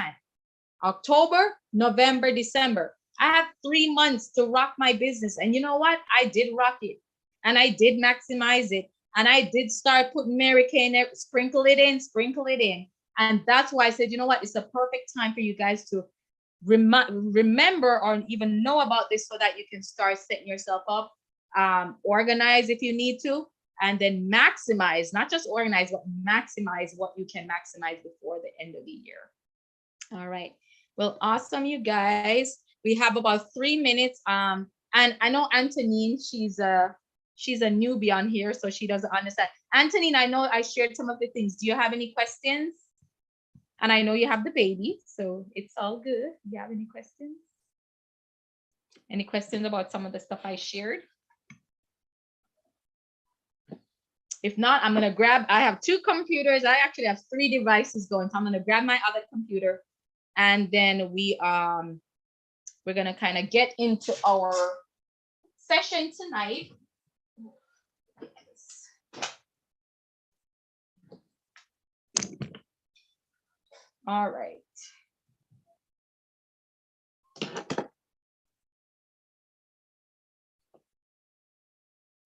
October, November, December. I have 3 months to rock my business. And you know what? I did rock it. And I did maximize it. And I did start putting Mary Kay in there, sprinkle it in, sprinkle it in. And that's why I said, you know what? It's a perfect time for you guys to remember or even know about this so that you can start setting yourself up, organize if you need to, and then maximize, not just organize, but maximize what you can maximize before the end of the year. All right. Well, awesome, you guys. We have about 3 minutes. And I know Antonine, she's a newbie on here, so she doesn't understand. Antonine, I know I shared some of the things. Do you have any questions? And I know you have the baby, so it's all good. Do you have any questions? Any questions about some of the stuff I shared? If not, I'm gonna grab, I have 2 computers. I actually have 3 devices going. So I'm gonna grab my other computer and then we're gonna kind of get into our session tonight. All right.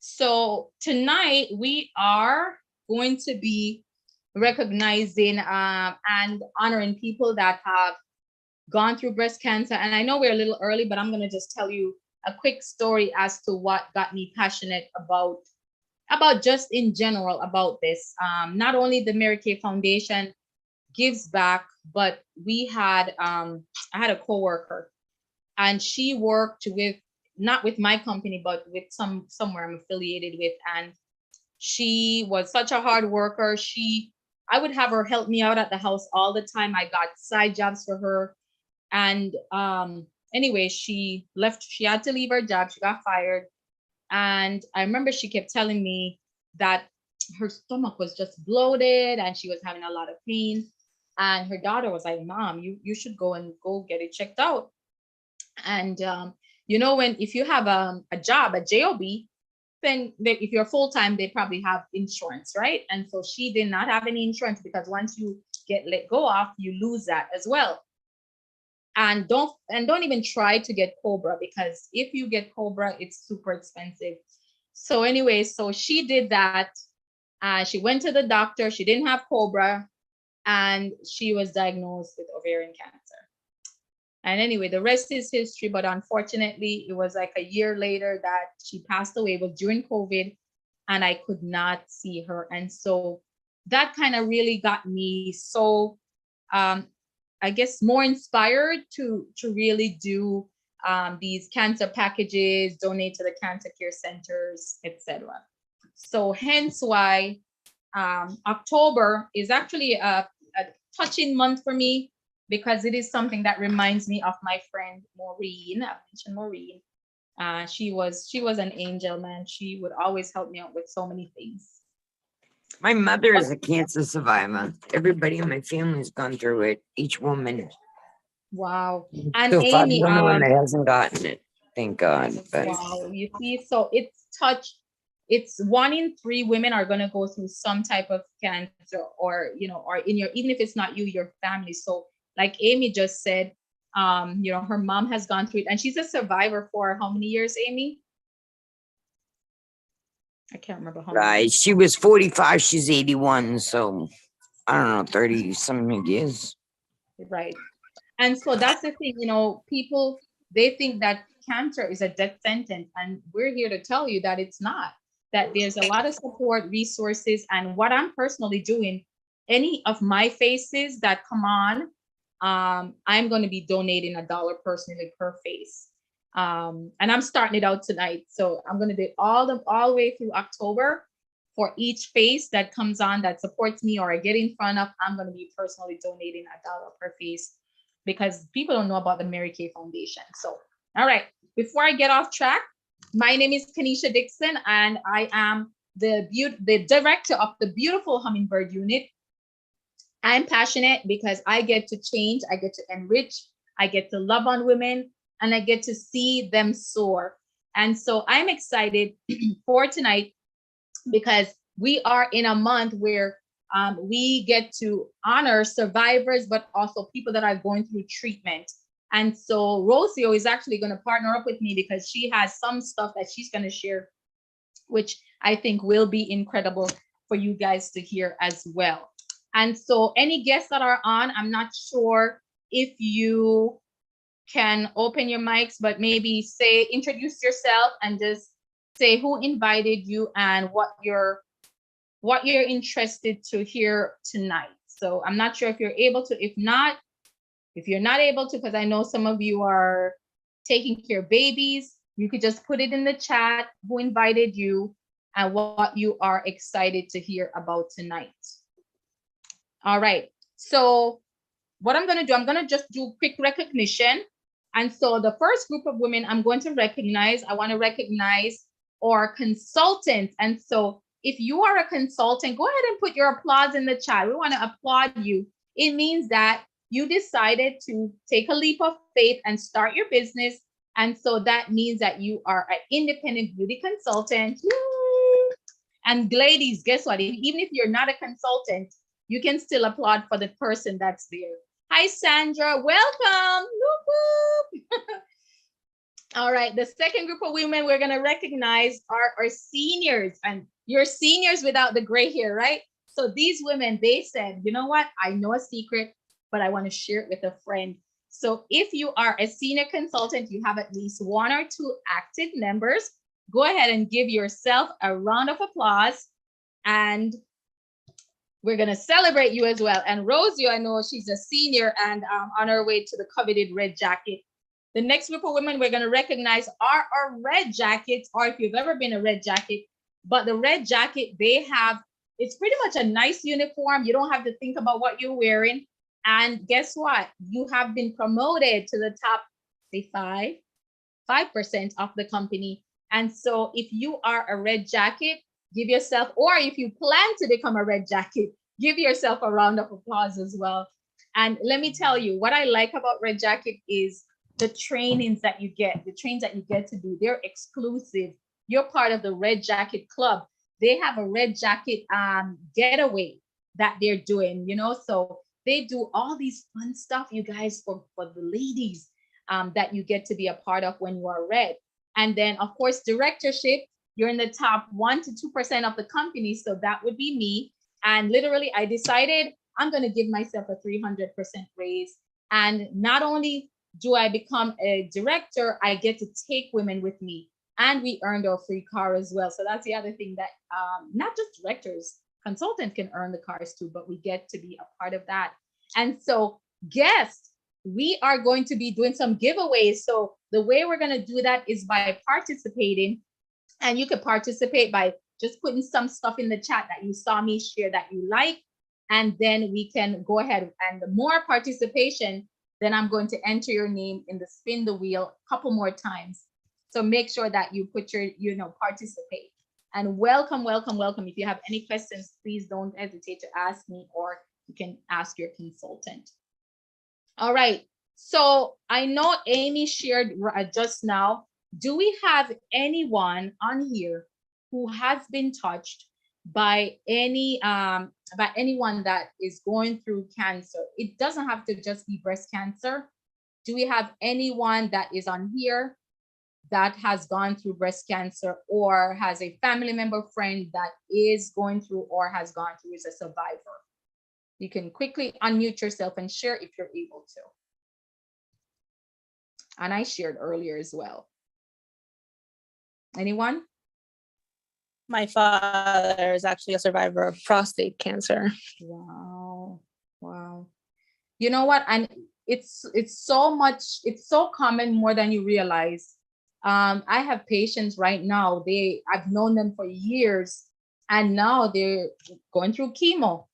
So tonight we are going to be recognizing and honoring people that have gone through breast cancer. And I know we're a little early, but I'm going to just tell you a quick story as to what got me passionate about just in general about this. Not only the Mary Kay Foundation gives back, but I had a coworker, and she worked with, not with my company, but with somewhere I'm affiliated with, and She was such a hard worker. I would have her help me out at the house all the time. I got side jobs for her. And anyway, she left, she had to leave her job, she got fired. And I remember she kept telling me that her stomach was just bloated and she was having a lot of pain. And her daughter was like, Mom, you should go get it checked out. And when if you have a job, a job, then if you're full-time, they probably have insurance, right? And so she did not have any insurance, because once you get let go off, you lose that as well. And don't even try to get Cobra, because if you get Cobra, it's super expensive. So anyway, so she did that. She went to the doctor. She didn't have Cobra, and she was diagnosed with ovarian cancer. And anyway, the rest is history. But unfortunately, it was like a year later that she passed away. It was during COVID, and I could not see her. And so that kind of really got me so I guess more inspired to really do these cancer packages, donate to the cancer care centers, etc. So hence why October is actually a touching month for me, because it is something that reminds me of my friend Maureen. I've mentioned Maureen. She was an angel, man. She would always help me out with so many things. My mother is a cancer survivor. Everybody in my family's gone through it. Each woman. Wow. And So far, Amy, the only one that hasn't gotten it. Thank God. But wow, you see, so it's 1 in 3 women are going to go through some type of cancer, or or in your, even if it's not you, your family. So like Amy just said, her mom has gone through it, and she's a survivor for how many years, Amy? I can't remember how many. right, she was 45. She's 81. So I don't know, 30 something years. Right. And so that's the thing, people, they think that cancer is a death sentence, and we're here to tell you that it's not, that there's a lot of support, resources. And what I'm personally doing, any of my faces that come on, I'm going to be donating $1 personally per face. And I'm starting it out tonight. So I'm going to do it all the way through October. For each face that comes on that supports me or I get in front of, I'm going to be personally donating $1 per face, because people don't know about the Mary Kay Foundation. So, all right, before I get off track, my name is Kanisha Dixon, and I am the director of the beautiful Hummingbird Unit. I'm passionate because I get to change, I get to enrich, I get to love on women, and I get to see them soar. And so I'm excited for tonight, because we are in a month where we get to honor survivors, but also people that are going through treatment. And so Rosio is actually going to partner up with me, because she has some stuff that she's going to share, which I think will be incredible for you guys to hear as well. And so any guests that are on, I'm not sure if you can open your mics, but maybe introduce yourself and just say who invited you and what you're interested to hear tonight. So I'm not sure if you're able to. If you're not able to, because I know some of you are taking care of babies, you could just put it in the chat who invited you and what you are excited to hear about tonight. All right. So what I'm going to do, I'm going to just do quick recognition. And so the first group of women I'm going to recognize, I want to recognize our consultants. And so if you are a consultant, go ahead and put your applause in the chat. We want to applaud you. It means that you decided to take a leap of faith and start your business. And so that means that you are an independent beauty consultant. Woo! And ladies, guess what? Even if you're not a consultant, you can still applaud for the person that's there. Hi, Sandra. Welcome. Whoop, whoop. All right. The second group of women we're going to recognize are our seniors. And you're seniors without the gray hair, right? So these women, they said, you know what? I know a secret, but I want to share it with a friend. So if you are a senior consultant, you have at least 1 or 2 active members, go ahead and give yourself a round of applause. And we're going to celebrate you as well. And Rosie, I know she's a senior and on her way to the coveted red jacket. The next group of women we're going to recognize are our red jackets, or if you've ever been a red jacket, But the red jacket, they have, it's pretty much a nice uniform. You don't have to think about what you're wearing. And guess what? You have been promoted to the top, say 5% of the company. And so if you are a red jacket, give yourself, or if you plan to become a red jacket, give yourself a round of applause as well. And let me tell you, what I like about red jacket is the trainings that you get, the trains that you get to do. They're exclusive. You're part of the red jacket club. They have a red jacket getaway that they're doing, so they do all these fun stuff, you guys, for the ladies that you get to be a part of when you are red. And then, of course, directorship, you're in the top 1 to 2% of the company. So that would be me. And literally, I decided I'm going to give myself a 300% raise. And not only do I become a director, I get to take women with me. And we earned our free car as well. So that's the other thing that not just directors, consultants can earn the cars too, but we get to be a part of that. And so, guests, we are going to be doing some giveaways. So the way we're going to do that is by participating. And you could participate by just putting some stuff in the chat that you saw me share that you like. And then we can go ahead, and the more participation, then I'm going to enter your name in the spin the wheel a couple more times. So make sure that you put your, participate. And welcome, welcome, welcome. If you have any questions, please don't hesitate to ask me, or you can ask your consultant. All right. So I know Amy shared just now. Do we have anyone on here who has been touched by anyone that is going through cancer? It doesn't have to just be breast cancer. Do we have anyone that is on here that has gone through breast cancer, or has a family member, friend that is going through or has gone through, is a survivor? You can quickly unmute yourself and share if you're able to. And I shared earlier as well. Anyone? My father is actually a survivor of prostate cancer. Wow. Wow. You know what? And it's so common, more than you realize. I have patients right now, I've known them for years, and now they're going through chemo.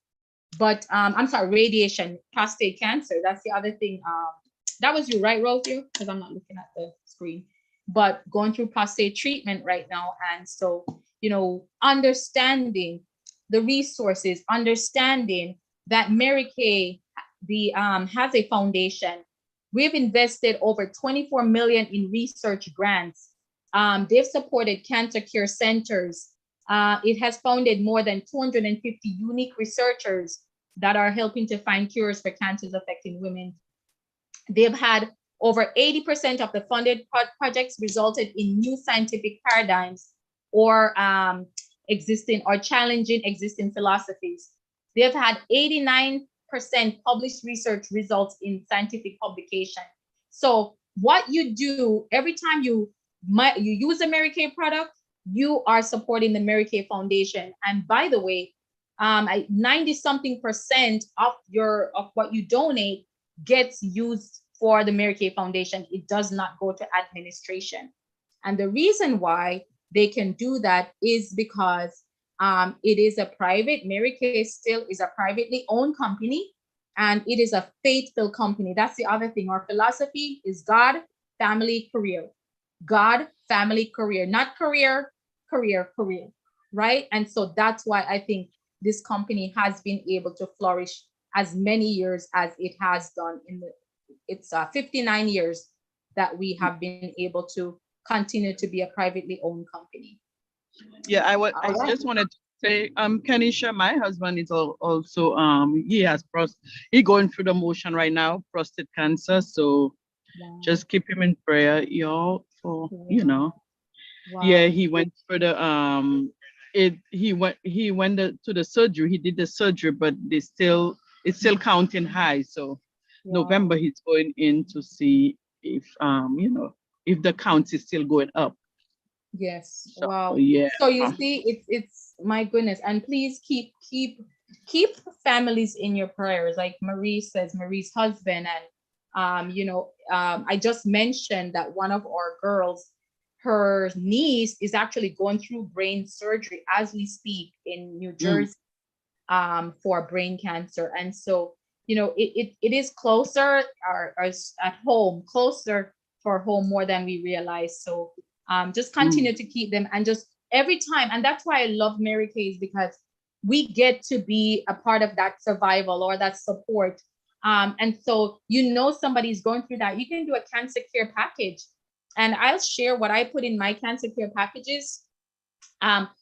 But I'm sorry, radiation, prostate cancer. That's the other thing. That was you, right, Rosie? Because I'm not looking at the screen. But going through prostate treatment right now. And so, understanding the resources, understanding that Mary Kay has a foundation. We've invested over 24 million in research grants. They've supported cancer care centers. It has founded more than 250 unique researchers that are helping to find cures for cancers affecting women. They've had over 80% of the funded projects resulted in new scientific paradigms or challenging existing philosophies. They've had 89% published research results in scientific publication. So what you do every time you use a Mary Kay product, you are supporting the Mary Kay Foundation. And by the way, 90-something% of what you donate gets used for the Mary Kay Foundation. It does not go to administration. And the reason why they can do that is because it is a private, Mary Kay still is a privately owned company, and it is a faith-filled company. That's the other thing. Our philosophy is God, family, career. God, family, career, not career, career, right? And so that's why I think this company has been able to flourish as many years as it has done. It's 59 years that we have been able to continue to be a privately owned company. Yeah, I just wanted to say, Kenisha, my husband is also he going through the motion right now, prostate cancer. So just keep him in prayer, y'all. Yeah, he went for the he went to the surgery. He did the surgery, but it's still counting high. So November he's going in to see if if the count is still going up. Yes. So, wow. Yeah. So you see, it's my goodness. And please keep families in your prayers. Like Marie says, Marie's husband, and I just mentioned that one of our girls, her niece is actually going through brain surgery as we speak in New Jersey, for brain cancer. And so, you know, it is closer or at home, closer for home more than we realize. So just continue to keep them, and just every time. And that's why I love Mary Kay's, because we get to be a part of that survival or that support. And so, you know, somebody's going through that, you can do a cancer care package. And I'll share what I put in my cancer care packages.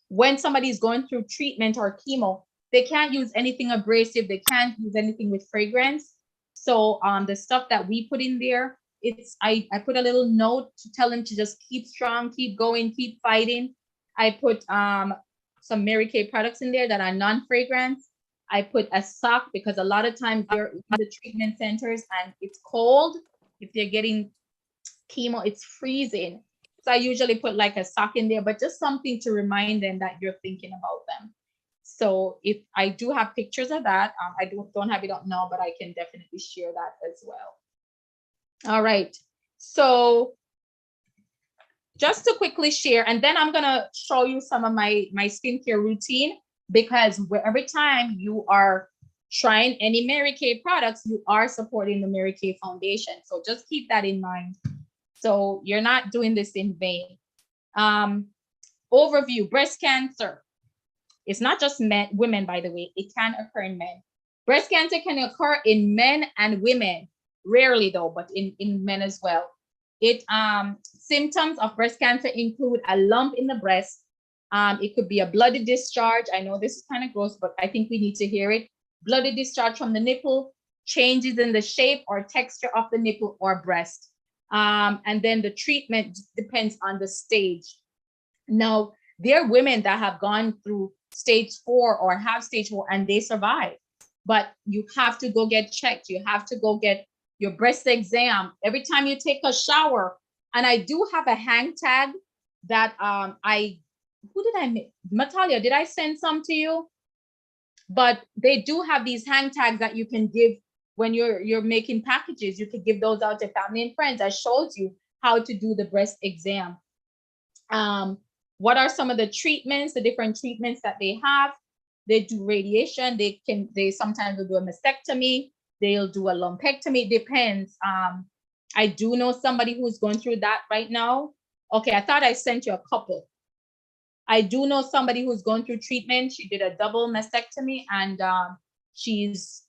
When somebody's going through treatment or chemo, they can't use anything abrasive. They can't use anything with fragrance. So the stuff that we put in there, I put a little note to tell them to just keep strong, keep going, keep fighting. I put some Mary Kay products in there that are non-fragrance. I put a sock, because a lot of times they're in the treatment centers and it's cold. If they're getting chemo, it's freezing. So I usually put like a sock in there, but just something to remind them that you're thinking about them. So if I do have pictures of that, I don't have it up now, but I can definitely share that as well. All right. So just to quickly share, and then I'm gonna show you some of my skincare routine, because every time you are trying any Mary Kay products, you are supporting the Mary Kay Foundation. So just keep that in mind. So you're not doing this in vain. Overview: breast cancer. It's not just women, by the way. It can occur in men. Breast cancer can occur in men and women, rarely though, but in men as well. Symptoms of breast cancer include a lump in the breast. It could be a bloody discharge. I know this is kind of gross, but I think we need to hear it. Bloody discharge from the nipple, changes in the shape or texture of the nipple or breast. And then the treatment depends on the stage. Now, there are women that have gone through stage 4 or have stage 4 and they survive, but you have to go get checked. You have to go get your breast exam every time you take a shower. And I do have a hang tag that who did I make? Natalia, did I send some to you? But they do have these hang tags that you can give when you're making packages. You could give those out to family and friends. That shows you how to do the breast exam. What are some of the treatments, the different treatments that they have? They do radiation. They sometimes will do a mastectomy. They'll do a lumpectomy. It depends. I do know somebody who's going through that right now. Okay, I thought I sent you a couple. I do know somebody who's going through treatment. She did a double mastectomy, and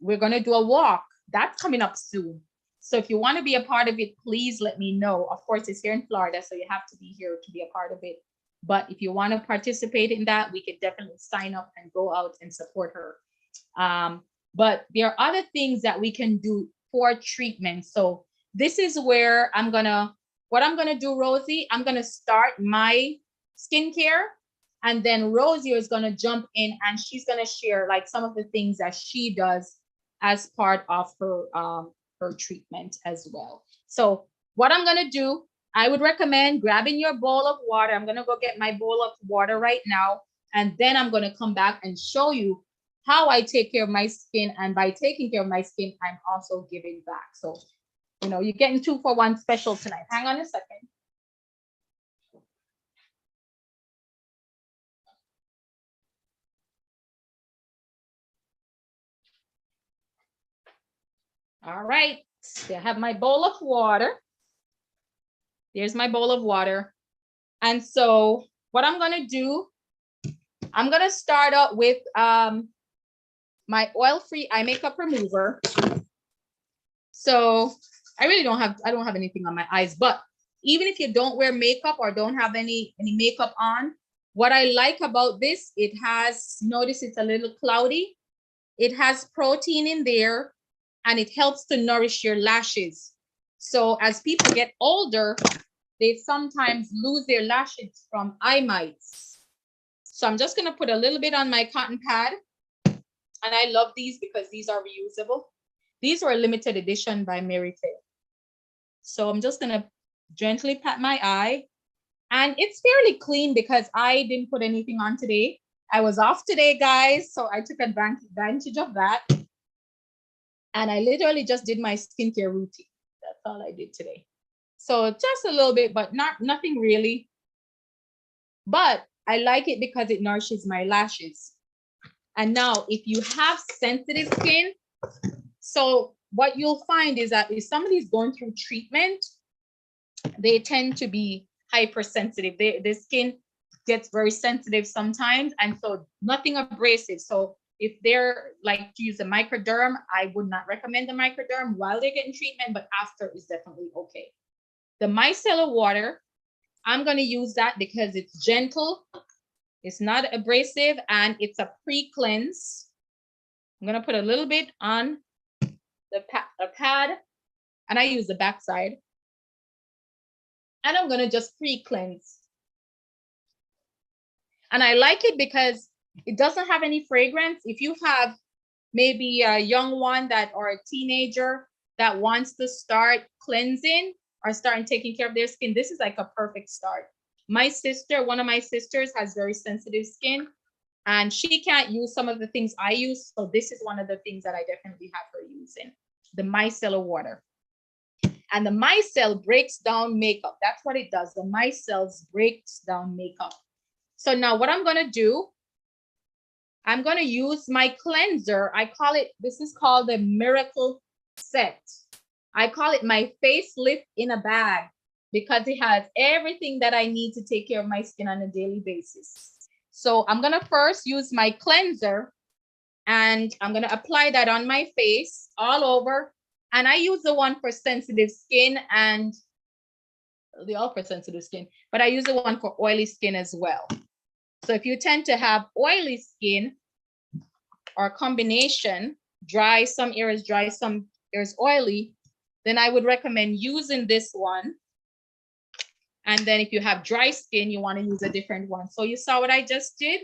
we're gonna do a walk. That's coming up soon. So if you want to be a part of it, please let me know. Of course, it's here in Florida, so you have to be here to be a part of it. But if you want to participate in that, we could definitely sign up and go out and support her. But there are other things that we can do for treatment. So this is where what I'm gonna do, Rosie, I'm gonna start my skincare, and then Rosie is gonna jump in and she's gonna share like some of the things that she does as part of her treatment as well. So what I'm gonna do, I would recommend grabbing your bowl of water. I'm gonna go get my bowl of water right now, and then I'm gonna come back and show you how I take care of my skin. And by taking care of my skin, I'm also giving back. So, you know, you're getting 2 for 1 special tonight. Hang on a second. All right, so I have my bowl of water. There's my bowl of water. And so what I'm gonna do, I'm gonna start out with my oil-free eye makeup remover. So I don't have anything on my eyes, but even if you don't wear makeup or don't have any makeup on, what I like about this, it has, notice it's a little cloudy. It has protein in there, and it helps to nourish your lashes. So as people get older, they sometimes lose their lashes from eye mites. So I'm just gonna put a little bit on my cotton pad. And I love these because these are reusable. These were a limited edition by Mary Kay. So I'm just gonna gently pat my eye. And it's fairly clean because I didn't put anything on today. I was off today, guys, so I took advantage of that. And I literally just did my skincare routine. That's all I did today. So just a little bit, but nothing really. but I like it because it nourishes my lashes. And now if you have sensitive skin, so what you'll find is that if somebody's going through treatment, they tend to be hypersensitive. Their skin gets very sensitive sometimes, and so nothing abrasive. So if they're like to use a microderm, I would not recommend the microderm while they're getting treatment, but after is definitely okay. The micellar water, I'm going to use that because it's gentle, it's not abrasive, and it's a pre-cleanse. I'm going to put a little bit on the pad, and I use the backside. And I'm going to just pre-cleanse. And I like it because it doesn't have any fragrance. If you have maybe a young one that or a teenager that wants to start cleansing or starting taking care of their skin, this is like a perfect start. My sister, one of my sisters, has very sensitive skin, and she can't use some of the things I use. So this is one of the things that I definitely have her using, the micellar water. And the micelle breaks down makeup. That's what it does. The micelles breaks down makeup. So now what I'm going to do, I'm going to use my cleanser. I call it, this is called the Miracle Set. I call it my facelift in a bag because it has everything that I need to take care of my skin on a daily basis. So I'm going to first use my cleanser, and I'm going to apply that on my face all over. And I use the one for sensitive skin, and they all for sensitive skin, but I use the one for oily skin as well. So if you tend to have oily skin or combination, dry, some areas dry, some areas oily, then I would recommend using this one. And then if you have dry skin, you want to use a different one. So you saw what I just did?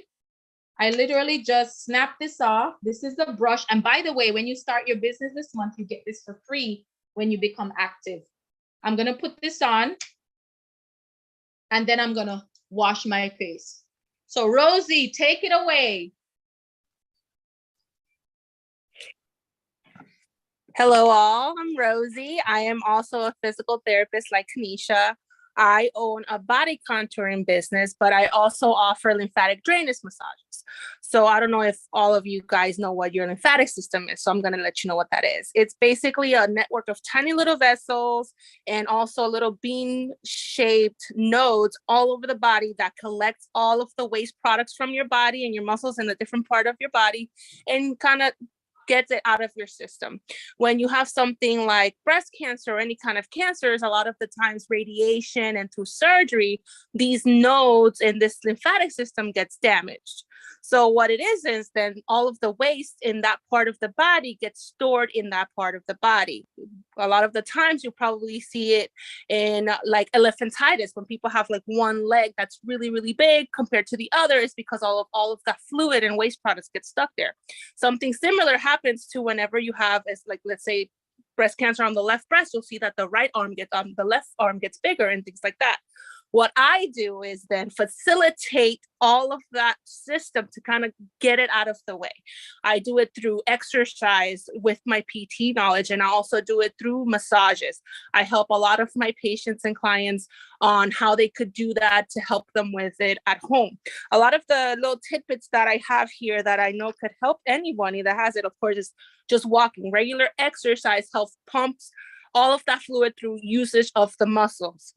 I literally just snap this off. This is the brush. And by the way, when you start your business this month, you get this for free when you become active. I'm going to put this on, and then I'm going to wash my face. So Rosie, take it away. Hello all, I'm Rosie. I am also a physical therapist like Kanisha. I own a body contouring business, but I also offer lymphatic drainage massages. So I don't know if all of you guys know what your lymphatic system is, so I'm going to let you know what that is. It's basically a network of tiny little vessels and also little bean-shaped nodes all over the body that collects all of the waste products from your body and your muscles in a different part of your body and kind of gets it out of your system. When you have something like breast cancer or any kind of cancers, a lot of the times radiation and through surgery, these nodes in this lymphatic system gets damaged. So what it is then all of the waste in that part of the body gets stored in that part of the body. A lot of the times you probably see it in like elephantitis, when people have like one leg that's really, really big compared to the other, is because all of that fluid and waste products get stuck there. Something similar happens to whenever you have, is like, let's say, breast cancer on the left breast, you'll see that the right arm gets, the left arm gets bigger and things like that. What I do is then facilitate all of that system to kind of get it out of the way. I do it through exercise with my PT knowledge, and I also do it through massages. I help a lot of my patients and clients on how they could do that to help them with it at home. A lot of the little tidbits that I have here that I know could help anybody that has it, of course, is just walking. Regular exercise helps pumps all of that fluid through usage of the muscles.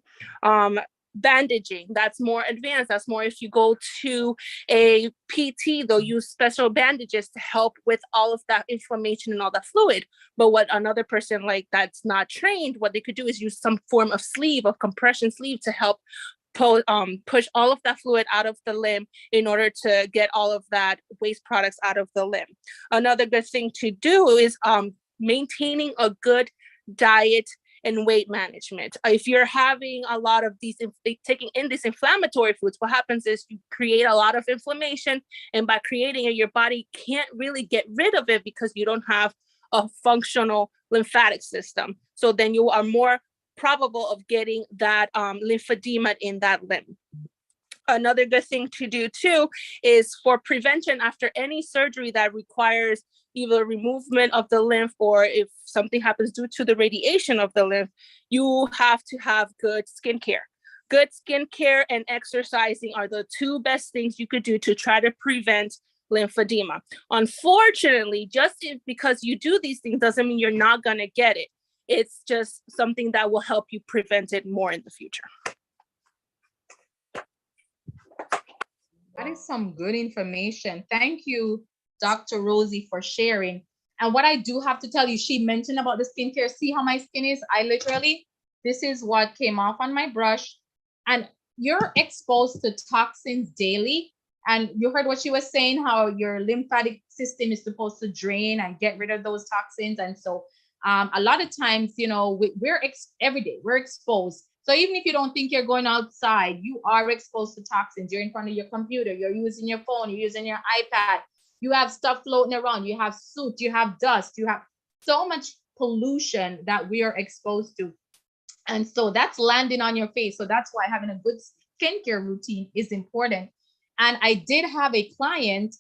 Bandaging, that's more advanced. That's more if you go to a PT, they'll use special bandages to help with all of that inflammation and all that fluid. But what another person like that's not trained, what they could do is use some form of sleeve, of compression sleeve, to help push all of that fluid out of the limb in order to get all of that waste products out of the limb. Another good thing to do is maintaining a good diet and weight management. If you're having a lot of these, taking in these inflammatory foods, what happens is you create a lot of inflammation, and by creating it, your body can't really get rid of it because you don't have a functional lymphatic system. So then you are more probable of getting that lymphedema in that limb. Another good thing to do too is for prevention after any surgery that requires either removal of the lymph, or if something happens due to the radiation of the lymph, you have to have good skincare. good skincare and exercising are the two best things you could do to try to prevent lymphedema. Unfortunately, because you do these things doesn't mean you're not going to get it. It's just something that will help you prevent it more in the future. That is some good information. Thank you, Dr. Rosie, for sharing. And what I do have to tell you, she mentioned about the skincare. See how my skin is? This is what came off on my brush. And you're exposed to toxins daily. And you heard what she was saying, how your lymphatic system is supposed to drain and get rid of those toxins. And so a lot of times, you know, every day we're exposed. So even if you don't think you're going outside, you are exposed to toxins. You're in front of your computer, you're using your phone, you're using your iPad, you have stuff floating around, you have soot, you have dust, you have so much pollution that we are exposed to. And so that's landing on your face. So that's why having a good skincare routine is important. And I did have a client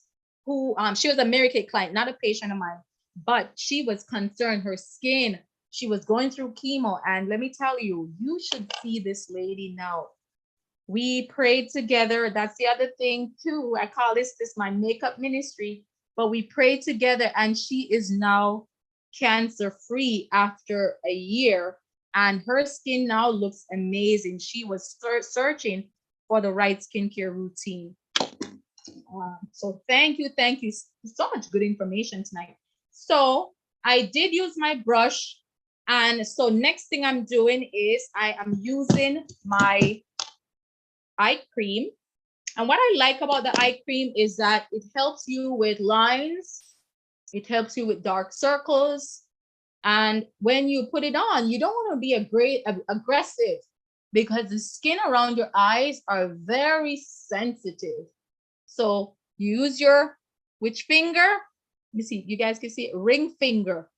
who, she was a Mary Kay client, not a patient of mine, but she was concerned, her skin, she was going through chemo. And let me tell you, you should see this lady now. We prayed together. That's the other thing too. I call this my makeup ministry, but we prayed together and she is now cancer free after a year. And her skin now looks amazing. She was searching for the right skincare routine. So thank you. So much good information tonight. So I did use my brush. And so next thing I'm doing is I am using my eye cream. And what I like about the eye cream is that it helps you with lines. It helps you with dark circles. And when you put it on, you don't want to be aggressive because the skin around your eyes are very sensitive. So use your, which finger? You see, you guys can see it, ring finger,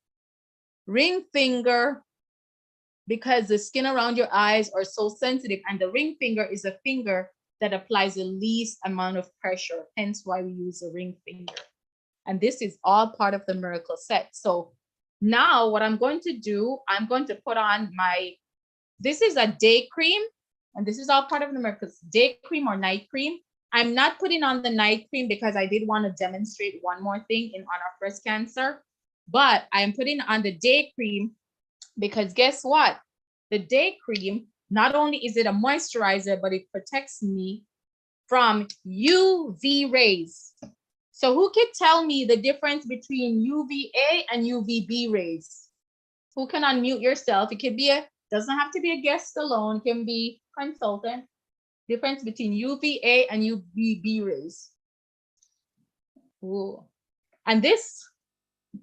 because the skin around your eyes are so sensitive, and the ring finger is a finger that applies the least amount of pressure, hence why we use a ring finger. And this is all part of the miracle set. So now what I'm going to do, I'm going to put on this is a day cream, and this is all part of the miracle day cream or night cream. I'm not putting on the night cream because I did want to demonstrate one more thing on our breast cancer, but I'm putting on the day cream because guess what? The day cream, not only is it a moisturizer, but it protects me from UV rays. So who can tell me the difference between UVA and UVB rays? Who can unmute yourself? It could be doesn't have to be a guest alone, it can be consultant. Difference between UVA and UVB rays. Ooh. And this,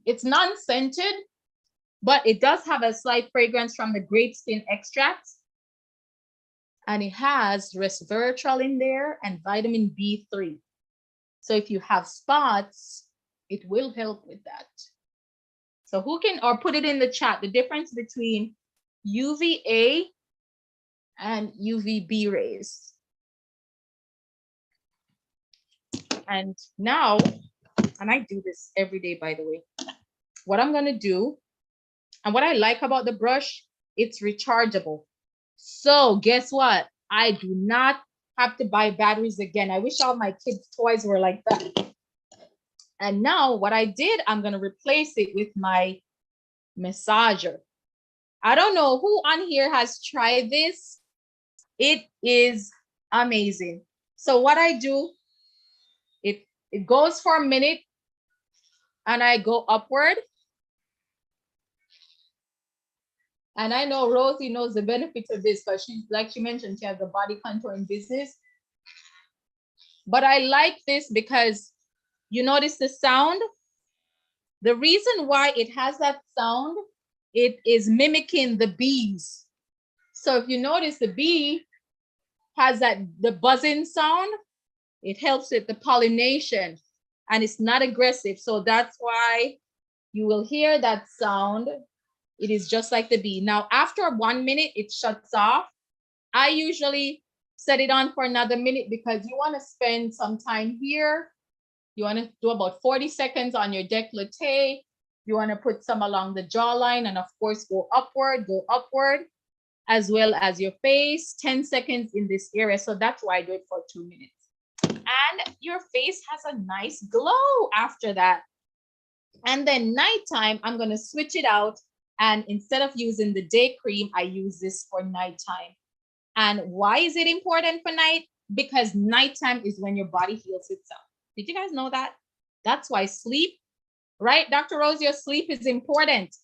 it's non-scented, but it does have a slight fragrance from the grape skin extract. And it has resveratrol in there and vitamin B3. So if you have spots, it will help with that. So who can, or put it in the chat, the difference between UVA and UVB rays. And now, and I do this every day, by the way, what I'm gonna do, and what I like about the brush, it's rechargeable. So guess what? I do not have to buy batteries again. I wish all my kids' toys were like that. And now what I did, I'm gonna replace it with my massager. I don't know who on here has tried this. It is amazing. So what I do, it goes for a minute and I go upward. And I know Rosie knows the benefits of this because she, like she mentioned, she has a body contouring business. But I like this because you notice the sound. The reason why it has that sound, it is mimicking the bees. So if you notice the bee has the buzzing sound, it helps with the pollination and it's not aggressive. So that's why you will hear that sound. It is just like the bee. Now, after 1 minute, it shuts off. I usually set it on for another minute because you want to spend some time here. You want to do about 40 seconds on your décolleté. You want to put some along the jawline and of course go upward. as well as your face, 10 seconds in this area. So that's why I do it for 2 minutes. And your face has a nice glow after that. And then nighttime, I'm going to switch it out. And instead of using the day cream, I use this for nighttime. And why is it important for night? Because nighttime is when your body heals itself. Did you guys know that? That's why sleep, right? Dr. Rose, your sleep is important.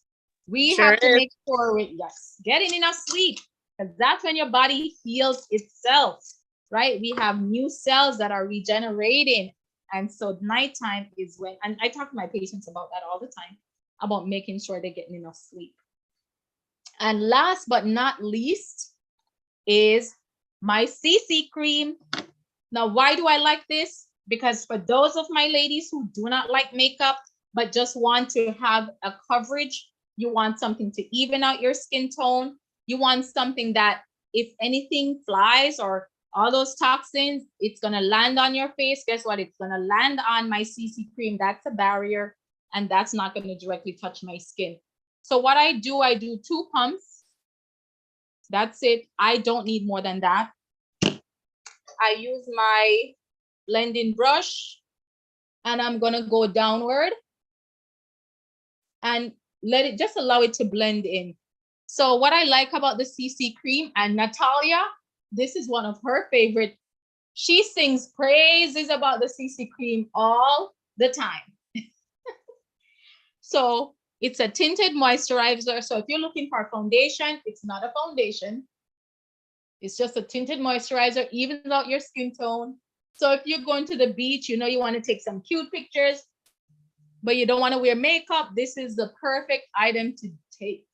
We Sure have to is. make sure we, yes, getting enough sleep, because that's when your body heals itself, right? We have new cells that are regenerating. And so nighttime is when, and I talk to my patients about that all the time, about making sure they're getting enough sleep. And last but not least is my CC cream. Now, why do I like this? Because for those of my ladies who do not like makeup, but just want to have a coverage, you want something to even out your skin tone, you want something that if anything flies or all those toxins, it's gonna land on your face. Guess what? It's gonna land on my CC cream. That's a barrier, and that's not gonna directly touch my skin. So what I do 2 pumps. That's it. I don't need more than that. I use my blending brush and I'm gonna go downward and let it, just allow it to blend in. So what I like about the CC cream, and Natalia, this is one of her favorite. She sings praises about the CC cream all the time. So it's a tinted moisturizer. So if you're looking for a foundation, it's not a foundation. It's just a tinted moisturizer, evens out your skin tone. So if you're going to the beach, you know you want to take some cute pictures, but you don't want to wear makeup, this is the perfect item to take.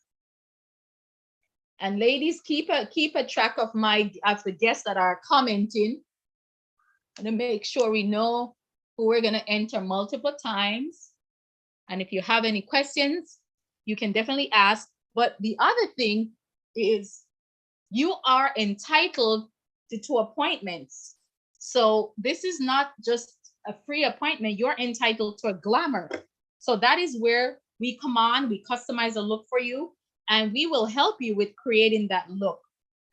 And ladies, keep a track of the guests that are commenting, and to make sure we know who we're going to enter multiple times. And if you have any questions, you can definitely ask. But the other thing is you are entitled to 2 appointments. So this is not just a free appointment, you're entitled to a glamour. So that is where we come on, we customize a look for you, and we will help you with creating that look.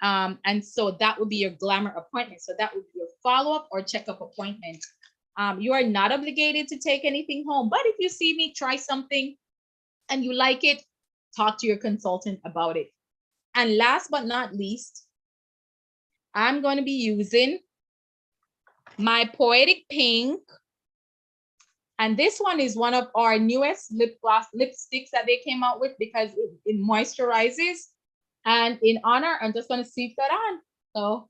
And so that would be your glamour appointment. So that would be your follow-up or checkup appointment. You are not obligated to take anything home, but if you see me try something and you like it, talk to your consultant about it. And last but not least, I'm going to be using my Poetic Pink. And this one is one of our newest lipsticks that they came out with because it moisturizes. And in honor, I'm just going to sweep that on. So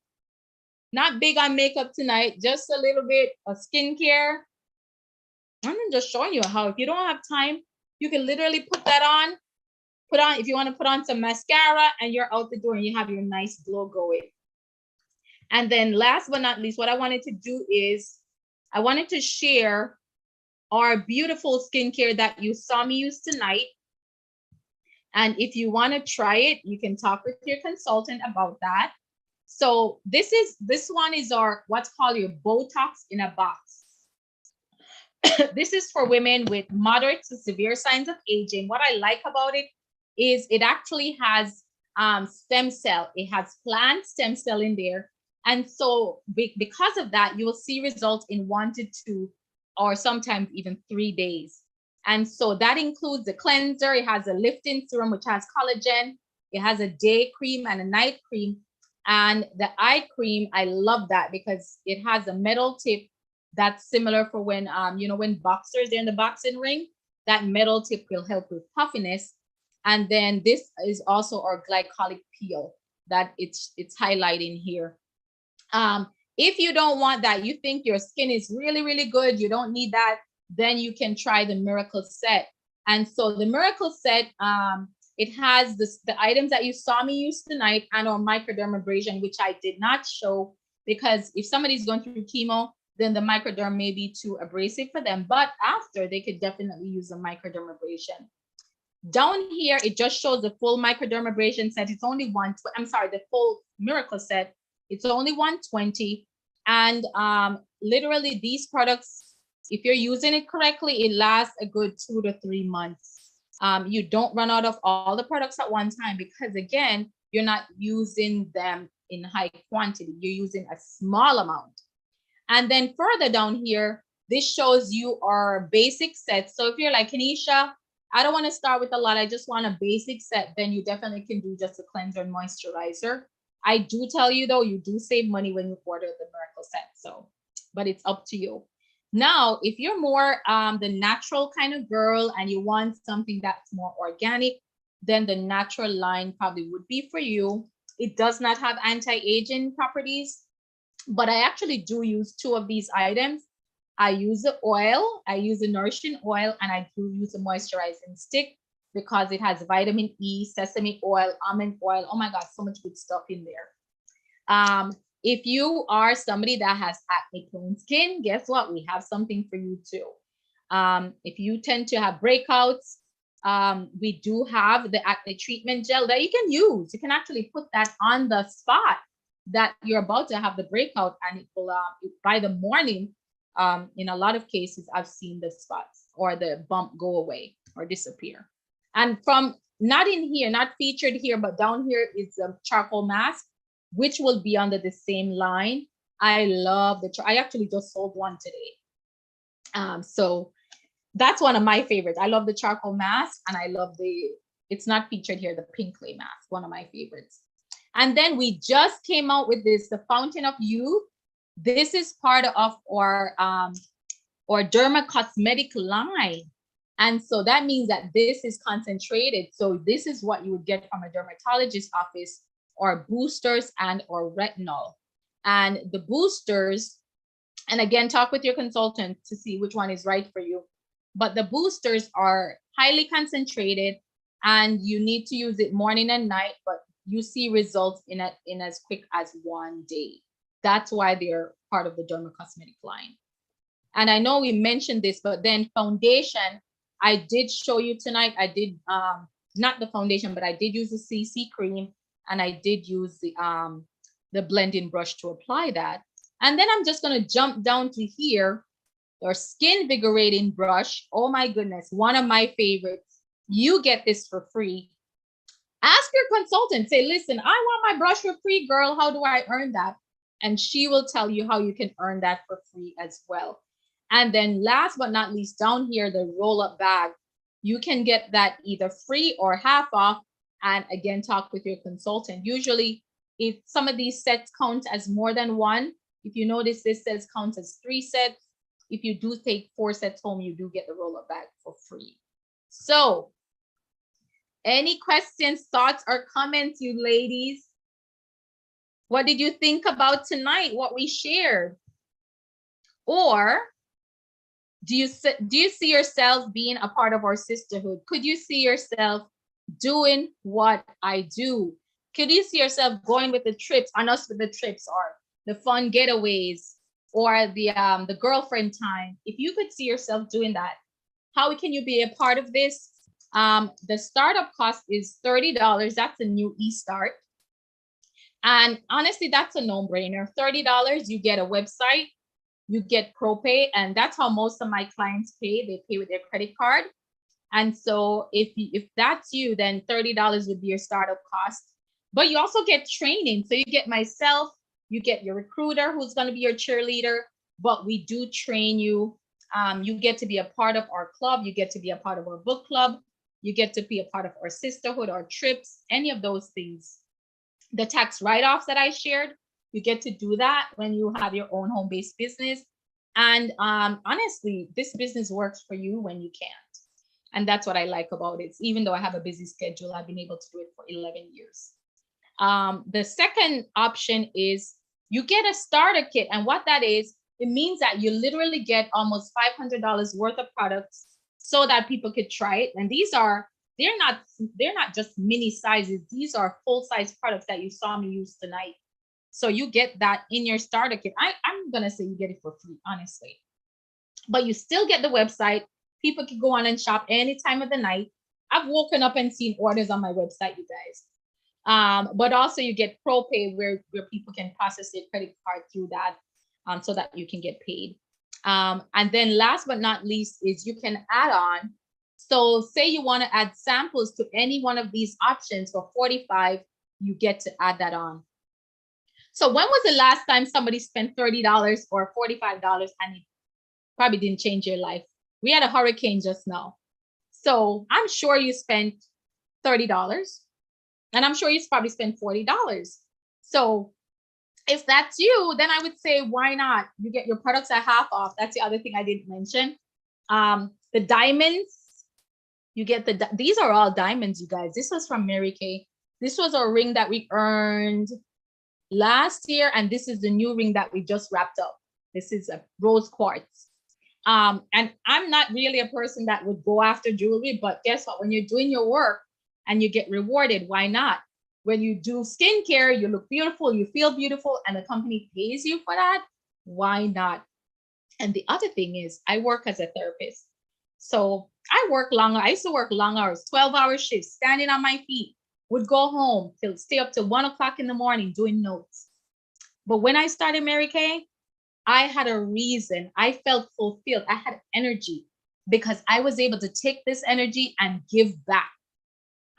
not big on makeup tonight, just a little bit of skincare. I'm just showing you how, if you don't have time, you can literally put that on. If you want to put on some mascara, and you're out the door and you have your nice glow going. And then last but not least, what I wanted to do is I wanted to share our beautiful skincare that you saw me use tonight. And if you want to try it, you can talk with your consultant about that. So this one is our what's called your Botox in a box. This is for women with moderate to severe signs of aging. What I like about it is it actually has stem cell. It has plant stem cell in there. And so because of that, you will see results in 1 to 2 or sometimes even 3 days. And so that includes the cleanser. It has a lifting serum, which has collagen. It has a day cream and a night cream. And the eye cream, I love that because it has a metal tip that's similar for when, when boxers, they're in the boxing ring, that metal tip will help with puffiness. And then this is also our glycolic peel that it's highlighting here. If you don't want that, you think your skin is really, really good, you don't need that, then you can try the Miracle Set. And so the Miracle Set, it has the items that you saw me use tonight and our microdermabrasion, which I did not show because if somebody's going through chemo, then the microderm may be too abrasive for them. But after, they could definitely use the microdermabrasion. Down here, it just shows the full microdermabrasion set. It's only the full Miracle Set. It's only $120. And literally these products, if you're using it correctly, it lasts a good 2 to 3 months. You don't run out of all the products at one time, because again, you're not using them in high quantity. You're using a small amount. And then further down here, this shows you our basic sets. So if you're like, Kenisha, I don't want to start with a lot, I just want a basic set, then you definitely can do just a cleanser and moisturizer. I do tell you though, you do save money when you order the miracle set. So, but it's up to you. Now, if you're more the natural kind of girl and you want something that's more organic, then the natural line probably would be for you. It does not have anti-aging properties, but I actually do use two of these items. I use the oil, I use the nourishing oil, and I do use the moisturizing stick because it has vitamin E, sesame oil, almond oil. Oh my God, so much good stuff in there. If you are somebody that has acne prone skin, guess what? We have something for you too. If you tend to have breakouts, we do have the acne treatment gel that you can use. You can actually put that on the spot that you're about to have the breakout, and it will by the morning, in a lot of cases, I've seen the spots or the bump go away or disappear. And from not in here, not featured here, but down here is a charcoal mask, which will be under the same line. I love I actually just sold one today. So that's one of my favorites. I love the charcoal mask, and I love it's not featured here, the pink clay mask, one of my favorites. And then we just came out with this, the Fountain of Youth. This is part of our Derma Cosmetic line. And so that means that this is concentrated. So this is what you would get from a dermatologist's office, or boosters and or retinol. And the boosters, and again, talk with your consultant to see which one is right for you. But the boosters are highly concentrated, and you need to use it morning and night, but you see results in as quick as 1 day. That's why they're part of the Derma Cosmetic line. And I know we mentioned this, but then foundation, I did show you tonight. I did not the foundation, but I did use the CC cream, and I did use the blending brush to apply that. And then I'm just going to jump down to here, your skin invigorating brush. Oh my goodness, one of my favorites. You get this for free. Ask your consultant, say, listen, I want my brush for free, girl. How do I earn that? And she will tell you how you can earn that for free as well. And then last but not least, down here, the roll-up bag. You can get that either free or half off. And again, talk with your consultant. Usually, if some of these sets count as more than one, if you notice this says count as 3 sets. If you do take 4 sets home, you do get the roll-up bag for free. So any questions, thoughts, or comments, you ladies? What did you think about tonight, what we shared? Or do you see yourself being a part of our sisterhood? Could you see yourself doing what I do? Could you see yourself going with the trips, on us with the trips, or the fun getaways, or the girlfriend time? If you could see yourself doing that, how can you be a part of this? The startup cost is $30. That's a new e-start. And honestly, that's a no-brainer. $30, you get a website, you get ProPay, and that's how most of my clients pay. They pay with their credit card. And so if that's you, then $30 would be your startup cost. But you also get training. So you get myself, you get your recruiter who's going to be your cheerleader, but we do train you. You get to be a part of our club. You get to be a part of our book club. You get to be a part of our sisterhood, our trips, any of those things. The tax write-offs that I shared, you get to do that when you have your own home-based business. And honestly, this business works for you when you can't. And that's what I like about it. Even though I have a busy schedule, I've been able to do it for 11 years. The second option is you get a starter kit. And what that is, it means that you literally get almost $500 worth of products so that people could try it. And they're not just mini sizes. These are full-size products that you saw me use tonight. So you get that in your starter kit. I'm gonna say you get it for free, honestly. But you still get the website. People can go on and shop any time of the night. I've woken up and seen orders on my website, you guys. But also you get ProPay where people can process their credit card through that, so that you can get paid. And then last but not least is you can add on So say you want to add samples to any one of these options for 45, you get to add that on. So when was the last time somebody spent $30 or $45 and it probably didn't change your life? We had a hurricane just now. So I'm sure you spent $30 and I'm sure you probably spent $40. So if that's you, then I would say, why not? You get your products at half off. That's the other thing I didn't mention. The diamonds, you get these are all diamonds, you guys. This was from Mary Kay. This was a ring that we earned last year, and this is the new ring that we just wrapped up. This is a rose quartz. And I'm not really a person that would go after jewelry, but guess what? When you're doing your work and you get rewarded, why not? When you do skincare, you look beautiful, you feel beautiful, and the company pays you for that, why not? And the other thing is, I work as a therapist. So I work longer. I used to work long hours, 12-hour shifts, standing on my feet, would go home till stay up till 1 o'clock in the morning doing notes. But when I started Mary Kay, I had a reason. I felt fulfilled. I had energy because I was able to take this energy and give back.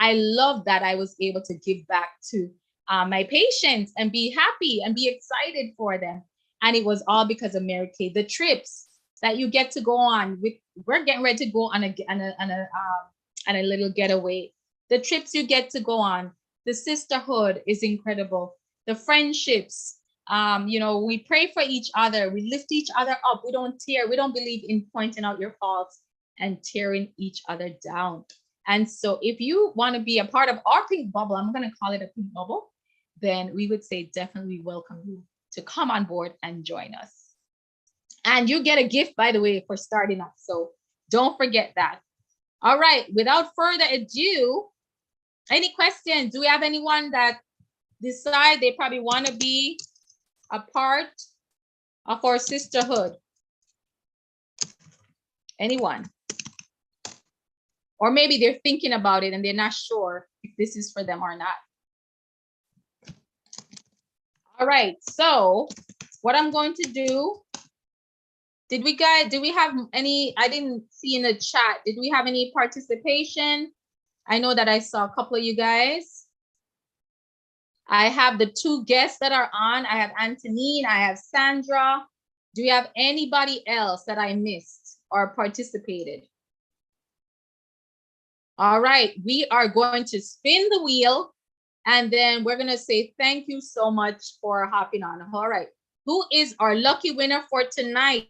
I love that I was able to give back to my patients and be happy and be excited for them. And it was all because of Mary Kay. The trips that you get to go on with, we're getting ready to go on a little getaway. The trips you get to go on, the sisterhood is incredible. The friendships, we pray for each other. We lift each other up. We don't tear. We don't believe in pointing out your faults and tearing each other down. And so if you want to be a part of our pink bubble, I'm going to call it a pink bubble, then we would say definitely welcome you to come on board and join us. And you get a gift, by the way, for starting up. So don't forget that. All right. Without further ado, any questions? Do we have anyone that decide they probably want to be a part of our sisterhood? Anyone? Or maybe they're thinking about it and they're not sure if this is for them or not. All right, so what I'm going to do, did we have any, I didn't see in the chat, did we have any participation? I know that I saw a couple of you guys. I have the 2 guests that are on. I have Antonine, I have Sandra. Do we have anybody else that I missed or participated? All right, we are going to spin the wheel and then we're going to say thank you so much for hopping on. All right, who is our lucky winner for tonight?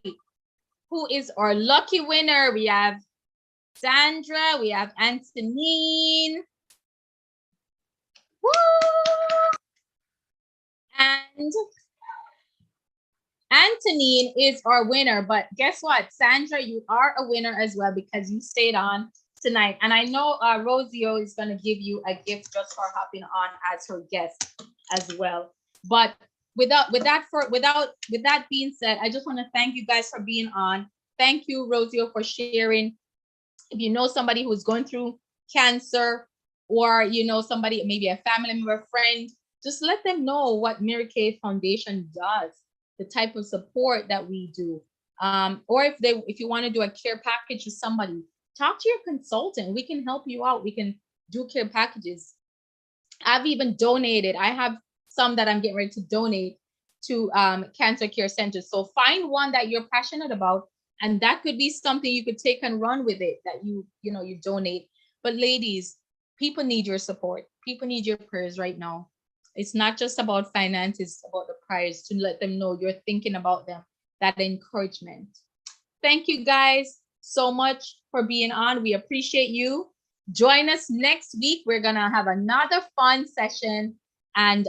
Who is our lucky winner? We have Sandra, we have Antonine. Woo! And Antonine is our winner, but guess what? Sandra, you are a winner as well because you stayed on tonight. And I know Rosio is going to give you a gift just for hopping on as her guest as well. But with that being said, I just want to thank you guys for being on. Thank you, Rosio, for sharing. If you know somebody who's going through cancer, or you know somebody, maybe a family member, friend, just let them know what Mary Kay Foundation does, the type of support that we do. Or if you want to do a care package with somebody, talk to your consultant. We can help you out. We can do care packages. I've even donated. I have some that I'm getting ready to donate to cancer care centers. So find one that you're passionate about, and that could be something you could take and run with it, that you donate. But ladies, people need your support. People need your prayers right now. It's not just about finances, it's about the prayers, to let them know you're thinking about them, that encouragement. Thank you guys so much for being on. We appreciate you. Join us next week. We're gonna have another fun session, and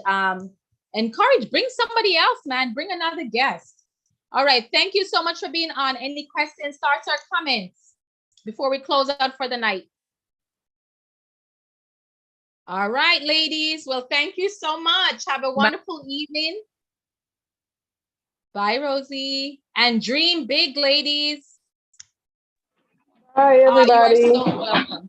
bring somebody else, man. Bring another guest. All right, thank you so much for being on. Any questions, thoughts, or comments before we close out for the night? All right, ladies. Well, thank you so much. Have a wonderful evening. Bye, Rosie. And dream big, ladies. Bye, everybody. You are so welcome.